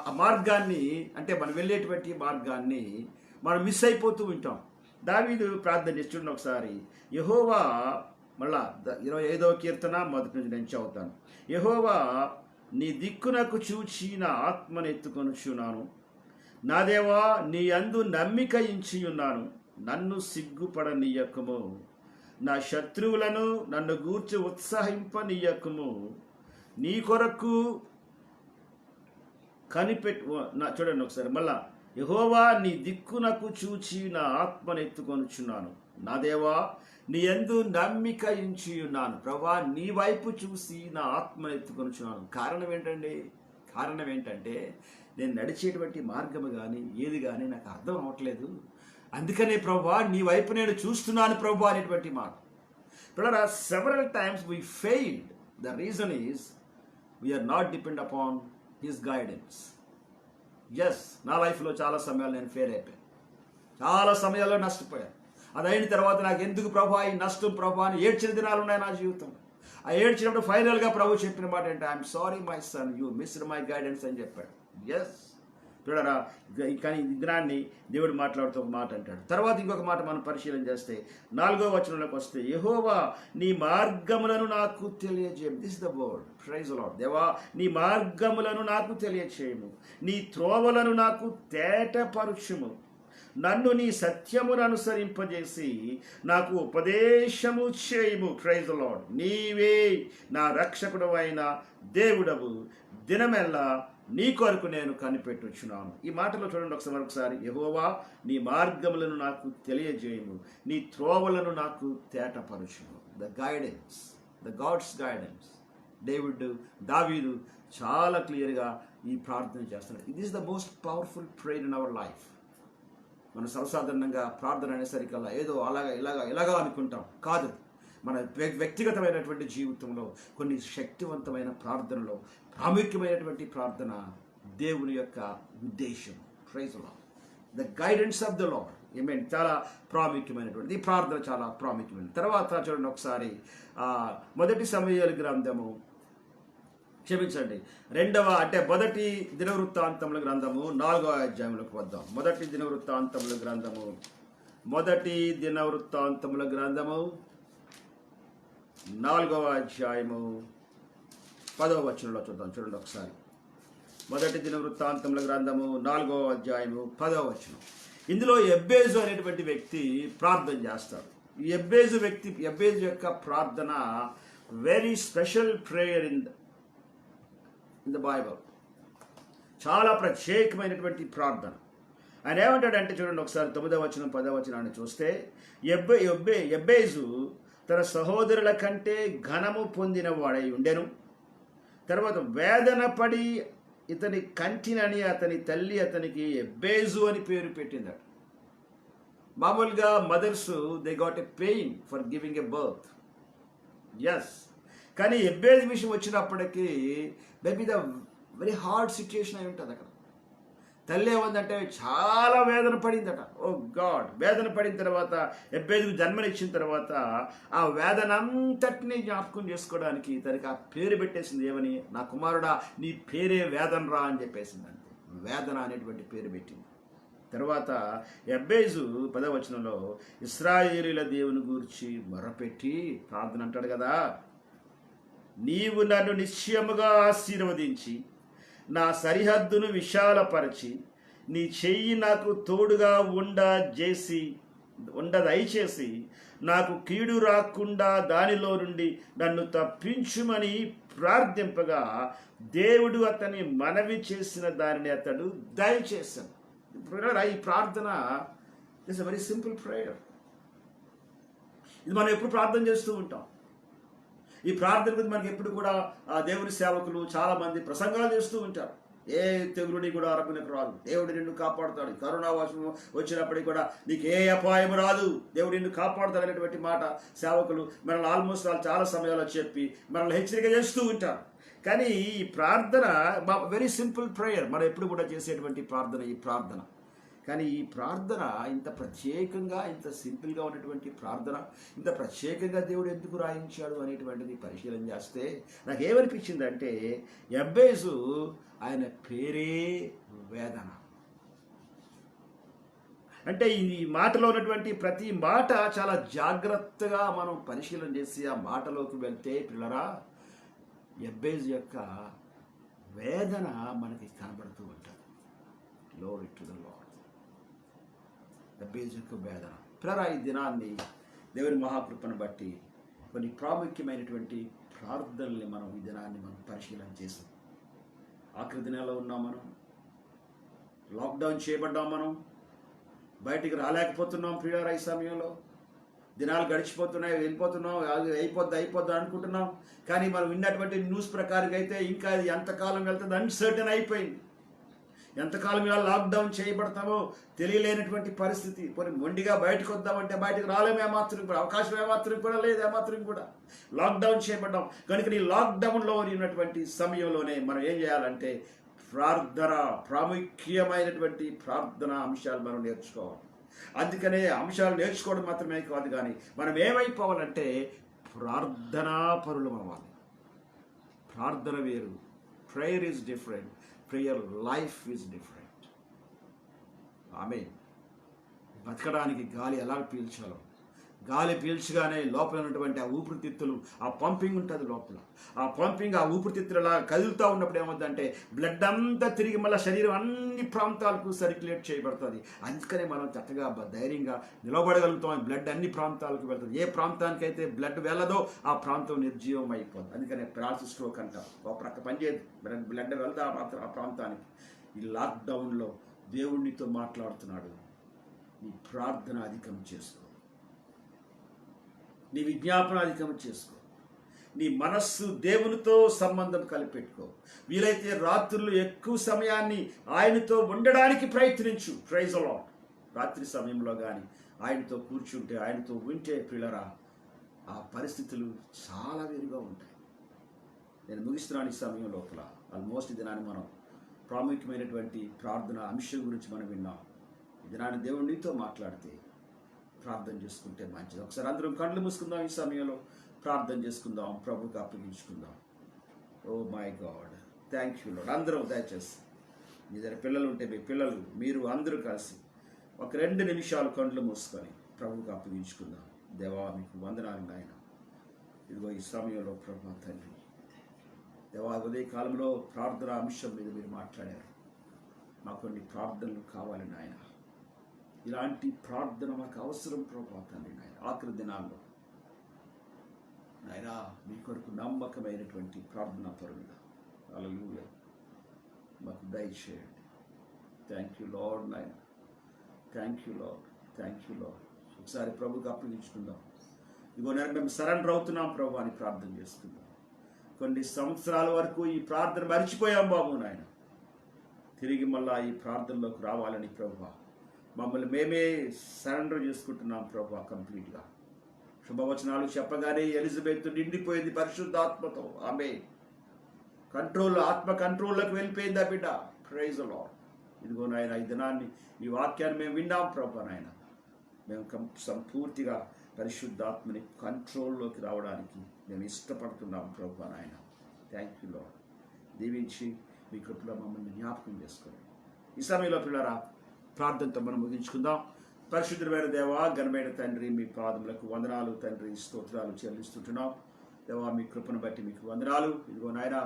ఆ మార్గాన్ని, అంటే మనం వెళ్ళేటువంటి మార్గాన్ని మనం మిస్ అయిపోతూ ఉంటాం. దావీదు ప్రార్థన చేస్తుండే ఒకసారి, యెహోవా, మళ్ళా 25వ కీర్తన 1 నుంచి నేను చదువుతాను. యెహోవా, నీ దిక్కునకు చూచి నా ఆత్మను ఎత్తుకొనుచున్నాను. నా దేవా, నీ యందు నమ్మిక ఇంచి ఉన్నాను. నన్ను సిగ్గుపడనీయకము, నా శత్రువులను నన్ను గూర్చి ఉత్సాహింపనీయకము. నీ కొరకు చూడండి ఒకసారి మళ్ళా, యెహోవా నీ దిక్కునకు చూచి నా ఆత్మను ఎత్తుకొనుచున్నాను. నా దేవా నీ యందు నమ్మిక ఉంచి ఉన్నాను. ప్రభా నీ వైపు చూసి నా ఆత్మను ఎత్తుకొనుచున్నాను. కారణం ఏంటంటే నేను నడిచేటువంటి మార్గము కానీ ఏది కానీ నాకు అర్థం అవ్వట్లేదు. అందుకనే ప్రభా నీ వైపు నేను చూస్తున్నాను ప్రభా అనేటువంటి మాట. Brother, several times we failed. The reason is we are not depend upon his guidance. Yes, నా లైఫ్లో చాలా సమయాలు నేను ఫెయిల్ అయిపోయాను, చాలా సమయాల్లో నష్టపోయాను. అదైన తర్వాత నాకు ఎందుకు ప్రభా ఈ నష్టం ప్రభా అని ఏడ్చిన దినాలు ఉన్నాయి నా జీవితంలో. ఆ ఏడ్చినప్పుడు ఫైనల్గా ప్రభు చెప్పిన మాట ఏంటి? I'm sorry my son, you missed my guidance అని చెప్పాడు. ఎస్ చూడరా, కానీ ఈ దినాన్ని దేవుడు మాట్లాడుతూ ఒక మాట అంటాడు. తర్వాత ఇంకొక మాట మనం పరిశీలన చేస్తే 4వ వచనంలోకి వస్తే, యెహోవా నీ మార్గములను నాకు తెలియజేయము. This the word, praise the Lord. దేవా నీ మార్గములను నాకు తెలియచేయము, నీ త్రోవలను నాకు తేటపరుచుము, నన్ను నీ సత్యమును అనుసరింపజేసి నాకు ఉపదేశము చేయము. Praise the Lord. నీవే నా రక్షకుడు అయిన దేవుడవు, దినమెల్లా నీ కొరకు నేను కనిపెట్టుచున్నాను. ఈ మాటలో చూడండి ఒకసారి. యెహోవా నీ మార్గములను నాకు తెలియజేయము, నీ త్రోవలను నాకు తేటపరుచుము. The guidance, the God's guidance. దావీదు చాలా క్లియర్గా ఈ ప్రార్థన చేస్తున్నాడు. It is the most powerful prayer in our life. మనం సర్వసాధారణంగా ప్రార్థన అనేసరికల్లా ఏదో ఇలాగా అనుకుంటాం. కాదు, మన వ్యక్తిగతమైనటువంటి జీవితంలో కొన్ని శక్తివంతమైన ప్రార్థనలో ప్రాముఖ్యమైనటువంటి ప్రార్థన దేవుని యొక్క ఉద్దేశం. Praise the Lord. The guidance of the Lord. చాలా ప్రాముఖ్యమైనటువంటి ఈ ప్రార్థన, చాలా ప్రాముఖ్యమైనది. తర్వాత చూడండి ఒకసారి మొదటి సమూయేలు గ్రంథము, క్షమించండి, మొదటి దినవృత్తాంతముల గ్రంథము 4వ అధ్యాయంలోకి వద్దాం. మొదటి దినవృత్తాంతముల గ్రంథము 4వ అధ్యాయము 10వ వచనంలో చూద్దాం. చూడండి ఒకసారి. మొదటి దినవృత్తాంతముల గ్రంథము 4వ అధ్యాయము 10వ వచనం. ఇందులో ఎబ్బేజు అనేటువంటి వ్యక్తి ప్రార్థన చేస్తాడు. ఈ ఎబ్బేజు యొక్క ప్రార్థన very special prayer in the Bible. చాలా ప్రత్యేకమైనటువంటి ప్రార్థన. ఆయన ఏమంటాడంటే చూడండి ఒకసారి 9వ వచనం 10వ వచనాన్ని చూస్తే, ఎబ్బేజు తన సహోదరుల కంటే ఘనము పొందిన వాడై ఉండెను. తర్వాత వేదన పడి ఇతని కంటినని అతని తల్లి అతనికి ఎబ్బేజు అని పేరు పెట్టిందట. మామూలుగా mothers they got a pain for giving a birth. Yes, కానీ ఎబ్బేజు విషయం వచ్చినప్పటికీ maybe the very hard situation అయి ఉంటుంది. అక్కడ తల్లి ఏమందంటే చాలా వేదన పడిందట. ఓ గాడ్, వేదన పడిన తర్వాత ఎబ్బేజుకు జన్మనిచ్చిన తర్వాత ఆ వేదన అంతటినీ జ్ఞాపకం చేసుకోవడానికి తనకి ఆ పేరు పెట్టేసింది. ఏమని? నా కుమారుడా నీ పేరే వేదన రా అని చెప్పేసింది. అంతే, వేదన అనేటువంటి పేరు పెట్టింది. తర్వాత ఎబ్బేజు 10వ వచనంలో ఇశ్రాయేలీయుల దేవుని గురించి మొరపెట్టి ప్రార్థన అంటాడు కదా, నీవు నన్ను నిశ్చయముగా ఆశీర్వదించి నా సరిహద్దును విశాలపరచి నీ చెయ్యి నాకు తోడుగా దయచేసి నాకు కీడు రాకుండా దానిలో నుండి నన్ను తప్పించుమని ప్రార్థింపగా దేవుడు అతని మనవి చేసిన దానిని అతడు దయచేశాను. ఈ ప్రార్థన it's a very simple prayer. ఇది మనం ఎప్పుడు ప్రార్థన చేస్తూ ఉంటాం. ఈ ప్రార్థన గురించి మనకి ఎప్పుడు కూడా దేవుని సేవకులు చాలామంది ప్రసంగాలు చేస్తూ ఉంటారు. ఏ తెగులుని కూడా అరకునికి రాదు, దేవుడు నిన్ను కాపాడుతాడు, కరుణావాసం వచ్చినప్పటికీ కూడా నీకు ఏ అపాయం రాదు, దేవుడు నిన్ను కాపాడుతాడు అనేటువంటి మాట సేవకులు మనల్ని ఆల్మోస్ట్ చాలా సమయాల్లో చెప్పి మనల్ని హెచ్చరిక చేస్తూ ఉంటారు. కానీ ఈ ప్రార్థన వెరీ సింపుల్ ప్రేయర్, మనం ఎప్పుడు కూడా చేసేటువంటి ప్రార్థన ఈ ప్రార్థన. కానీ ఈ ప్రార్థన ఇంత ప్రత్యేకంగా, ఇంత సింపుల్గా ఉన్నటువంటి ప్రార్థన ఇంత ప్రత్యేకంగా దేవుడు ఎందుకు రాయించాడు అనేటువంటిది పరిశీలన చేస్తే నాకేమనిపించిందంటే, ఎబ్బేజు ఆయన పేరే వేదన. అంటే ఈ మాటలో ఉన్నటువంటి ప్రతి మాట చాలా జాగ్రత్తగా మనం పరిశీలన చేసి ఆ మాటలోకి వెళ్తే పిల్లరా, ఎబ్బేజు యొక్క వేదన మనకి కనబడుతూ ఉంటుంది. Glory to the Lord. ఎబ్బేజు యొక్క వేదన. పిల్లరా, ఈ దినాన్ని దేవుని మహాకృపను బట్టి కొన్ని ప్రాముఖ్యమైనటువంటి ప్రార్థనల్ని మనం ఈ దినాన్ని మనం పరిశీలన చేసాం. ఆఖరి దినాల్లో ఉన్నాం మనం. లాక్డౌన్ చేయబడ్డాం, మనం బయటికి రాలేకపోతున్నాం ప్రియులారా. ఈ సమయంలో దినాలు గడిచిపోతున్నాయి, వెళ్ళిపోతున్నాం, అయిపోద్ది అనుకుంటున్నాం. కానీ మనం విన్నటువంటి న్యూస్ ప్రకారంగా అయితే ఇంకా అది ఎంతకాలం వెళ్తుంది అన్సర్టన్ అయిపోయింది. ఎంతకాలం ఇలా లాక్డౌన్ చేయబడతామో తెలియలేనటువంటి పరిస్థితి. కొన్ని మొండిగా బయటకు వద్దామంటే బయటకు రాలేము, ఏమాత్రం కూడా అవకాశం ఏమాత్రం కూడా లేదు, ఏమాత్రం కూడా లాక్డౌన్ చేయబడ్డాం. కనుక ఈ లాక్డౌన్లో ఉన్నటువంటి సమయంలోనే మనం ఏం చేయాలంటే ప్రార్థన, ప్రాముఖ్యమైనటువంటి ప్రార్థన అంశాలు మనం నేర్చుకోవాలి. అందుకనే అంశాలు నేర్చుకోవడం మాత్రమే కాదు, కానీ మనం ఏమైపోవాలంటే ప్రార్థనా పరులం అవ్వాలి. ప్రార్థన వేరు, prayer is different, prayer life is different. Amen. బతకడానికి గాలి ఎలా పీల్చాలో, గాలి పీల్చగానే లోపల ఉన్నటువంటి ఆ ఊపిరితిత్తులు, ఆ పంపింగ్ ఉంటుంది లోపల, ఆ పంపింగ్, ఆ ఊపిరితిత్తులు అలా కదులుతూ ఉన్నప్పుడు ఏమవుతుందంటే బ్లడ్ అంతా తిరిగి మళ్ళీ శరీరం అన్ని ప్రాంతాలకు సర్క్యులేట్ చేయబడుతుంది. అందుకనే మనం చక్కగా ధైర్యంగా నిలబడగలుగుతాం. బ్లడ్ అన్ని ప్రాంతాలకు వెళ్తుంది. ఏ ప్రాంతానికైతే బ్లడ్ వెళ్ళదో ఆ ప్రాంతం నిర్జీవం అయిపోతుంది. అందుకనే ప్రాసెస్ స్ట్రోక్ అంటాం. ఒక ప్రక్క పనిచేయదు, బ్లడ్ వెళ్తా మాత్రం ఆ ప్రాంతానికి. ఈ లాక్డౌన్లో దేవుడినితో మాట్లాడుతున్నాడు. నీ ప్రార్థన అధికం చేసుకో, నీ విజ్ఞాపన అధికం చేసుకో, నీ మనస్సు దేవునితో సంబంధం కలిపెట్టుకో. వీలైతే రాత్రులు ఎక్కువ సమయాన్ని ఆయనతో ఉండడానికి ప్రయత్నించు. Praise the Lord. రాత్రి సమయంలో కానీ ఆయనతో కూర్చుంటే, ఆయనతో వింటే ప్రియులారా, ఆ పరిస్థితులు చాలా వేరుగా ఉంటాయి. నేను ముగిస్తున్నాను ఈ సమయం లోపల. ఆల్మోస్ట్ ఈ దినాన్ని మనం ప్రాముఖ్యమైనటువంటి ప్రార్థన అంశం గురించి మనం విన్నాం. ఈ దినాన్ని దేవుడు నీతో మాట్లాడితే ప్రార్థన చేసుకుంటే మంచిది. ఒకసారి అందరం కళ్ళు మూసుకుందాం. ఈ సమయంలో ప్రార్థన చేసుకుందాం, ప్రభుకి అప్పగించుకుందాం. Oh my God, thank you Lord. అందరూ దయచేసి మీ దగ్గర పిల్లలు ఉంటే మీ పిల్లలు, మీరు అందరూ కలిసి ఒక 2 నిమిషాలు కళ్ళు మూసుకొని ప్రభుకి అప్పగించుకుందాం. దేవా మీకు వందనాలు నాయన. ఇదిగో ఈ సమయంలో ప్రభు తండ్రి, దేవా ఉదయ కాలంలో ప్రార్థన అంశం మీద మీరు మాట్లాడారు. మాకు కొన్ని ప్రార్థనలు కావాలి నాయన. ఇలాంటి ప్రార్థన మాకు అవసరం ప్రభు తండ్రి నాయన. ఆఖరి దినాల్లో నాయన మీ కొరకు నమ్మకమైనటువంటి ప్రార్థనా పరులుగా హల్లెలూయా మాకు దయచేయండి. థ్యాంక్ యూ లార్డ్ నాయన. Thank you lord, thank you lord. ఒకసారి ప్రభుకి అప్పగించుకుందాం. ఇగో నేను మేము సరెండర్ అవుతున్నాం ప్రభు అని ప్రార్థన చేసుకుందాం. కొన్ని సంవత్సరాల వరకు ఈ ప్రార్థన మర్చిపోయాం బాబు నాయన. తిరిగి మళ్ళా ఈ ప్రార్థనలోకి రావాలని ప్రభు మమ్మల్ని మేమే సరెండర్ చేసుకుంటున్నాం ప్రభు కంప్లీట్గా. శుభవచనాలు చెప్పగానే ఎలిజబెత్ నిండిపోయింది పరిశుద్ధాత్మతో. ఆమె కంట్రోల్, ఆత్మ కంట్రోల్లోకి వెళ్ళిపోయింది ఆ బిడ్డ. Praise the Lord. ఇదిగో నాయన ఈ దినాన్ని ఈ వాక్యాన్ని మేము విన్నాం ప్రభు నాయన. మేము సంపూర్తిగా పరిశుద్ధాత్మని కంట్రోల్లోకి రావడానికి మేము ఇష్టపడుతున్నాం ప్రభు నాయన. Thank you lord. దీవించి మీ కృపలో మమ్మల్ని జ్ఞాపకం చేసుకోండి. ఈ సమయంలో పిల్లరా ప్రార్థనతో మనం ముగించుకుందాం. పరిశుద్ధమైన దేవా, ఘనమైన తండ్రి, మీ పాదములకు వందనాలు తండ్రి, స్తోత్రాలు చెల్లిస్తుంటున్నాం. దేవా మీ కృపను బట్టి మీకు వందనాలు. ఇదిగో నాయన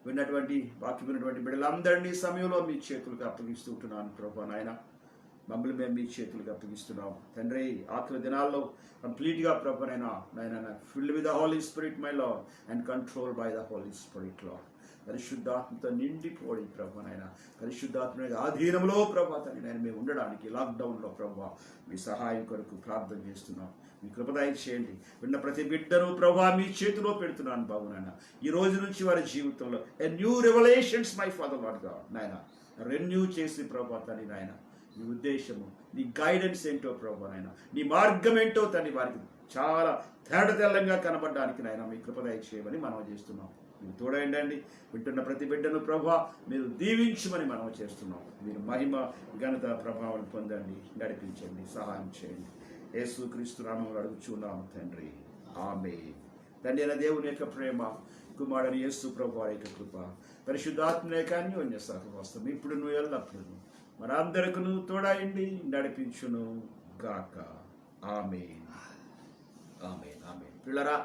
విన్నటువంటి వాక్యం విన్నటువంటి బిడ్డలందరినీ సమయంలో మీ చేతులకు అప్పగిస్తూ ఉంటున్నాను ప్రభు నాయన. మమ్మల్ని మేము మీ చేతులకు అప్పగిస్తున్నాం తండ్రి. ఆఖరి దినాల్లో కంప్లీట్గా ప్రభు నాయన filled with the Holy Spirit my Lord and control by the Holy Spirit Lord. పరిశుద్ధాత్మతో నిండిపోయి ప్రభు నాయన, పరిశుద్ధాత్మ ఆధీనంలో ప్రభు తండ్రి మేము ఉండడానికి లాక్డౌన్లో ప్రభు మీ సహాయం కొరకు ప్రార్థన చేస్తున్నాం. మీ కృపదయ చేయండి. విన్న ప్రతి బిడ్డను ప్రభు మీ చేతిలో పెడుతున్నాను బాబు నాయన. ఈ రోజు నుంచి వారి జీవితంలో a new revolutions my father lord God నాయన రెన్యూ చేసి ప్రభు తండ్రి నాయన నీ ఉద్దేశము, నీ గైడెన్స్ ఏంటో ప్రభు నాయన, నీ మార్గం ఏంటో తండ్రి వారికి చాలా తేటతెల్లంగా కనబడడానికి నాయన మీ కృపదయ చేయమని మనం చేస్తున్నాం. మీరు తోడైండండి. వింటున్న ప్రతి బిడ్డను ప్రభు మీరు దీవించమని మనం చేస్తున్నాం. మీరు మహిమ ఘనత ప్రభావం పొందండి, నడిపించండి, సహాయం చేయండి. యేసుక్రీస్తు నామములో అడుగుచున్నాము తండ్రి, ఆమేన్. తండ్రి అయిన దేవుని యొక్క ప్రేమ, కుమారుని యేసు ప్రభు యొక్క కృప, పరిశుద్ధాత్మ యొక్క అన్యోన్య సహవాసం ఇప్పుడును ఎల్లప్పుడూ మనందరికీ తోడైండి, నడిపించును గాక. ఆమేన్, ఆమేన్, ఆమేన్. పిల్లరా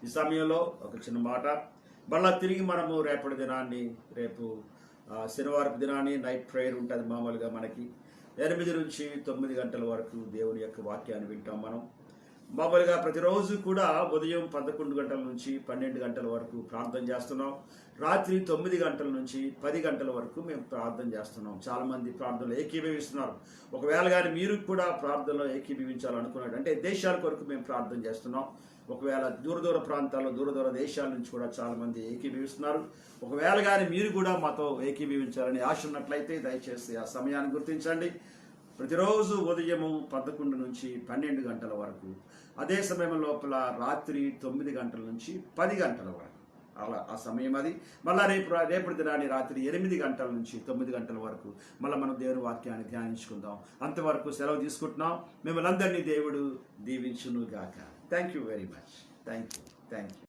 ఈ సమయంలో ఒక చిన్న మాట. మళ్ళా తిరిగి మనము రేపటి దినాన్ని, రేపు శనివారపు దినాన్ని నైట్ ప్రేయర్ ఉంటుంది. మామూలుగా మనకి 8 నుంచి 9 గంటల వరకు దేవుని యొక్క వాక్యాన్ని వింటాం మనం. మామూలుగా ప్రతిరోజు కూడా ఉదయం 11 గంటల నుంచి 12 గంటల వరకు ప్రార్థన చేస్తున్నాం. రాత్రి 9 గంటల నుంచి 10 గంటల వరకు మేము ప్రార్థన చేస్తున్నాం. చాలామంది ప్రార్థనలో ఏకీభవిస్తున్నారు. ఒకవేళ కానీ మీరు కూడా ప్రార్థనలో ఏకీభవించాలనుకున్నాడు అంటే దేశాల కొరకు మేము ప్రార్థన చేస్తున్నాం. ఒకవేళ దూర ప్రాంతాల్లో దూర దేశాల నుంచి కూడా చాలామంది ఏకీభవిస్తున్నారు. ఒకవేళ కానీ మీరు కూడా మాతో ఏకీభవించాలని ఆశ ఉన్నట్లయితే దయచేసి ఆ సమయాన్ని గుర్తించండి. ప్రతిరోజు ఉదయము 11 నుంచి 12 గంటల వరకు, అదే సమయం లోపల రాత్రి 9 గంటల నుంచి 10 గంటల వరకు, అలా ఆ సమయం అది. మళ్ళీ రేపటి దినాన్ని రాత్రి 8 గంటల నుంచి 9 గంటల వరకు మళ్ళీ మనం దేవుని వాక్యాన్ని ధ్యానించుకుందాం. అంతవరకు సెలవు తీసుకుంటున్నాం. మిమ్మల్ని అందరినీ దేవుడు దీవించును గాక. Thank you very much. Thank you.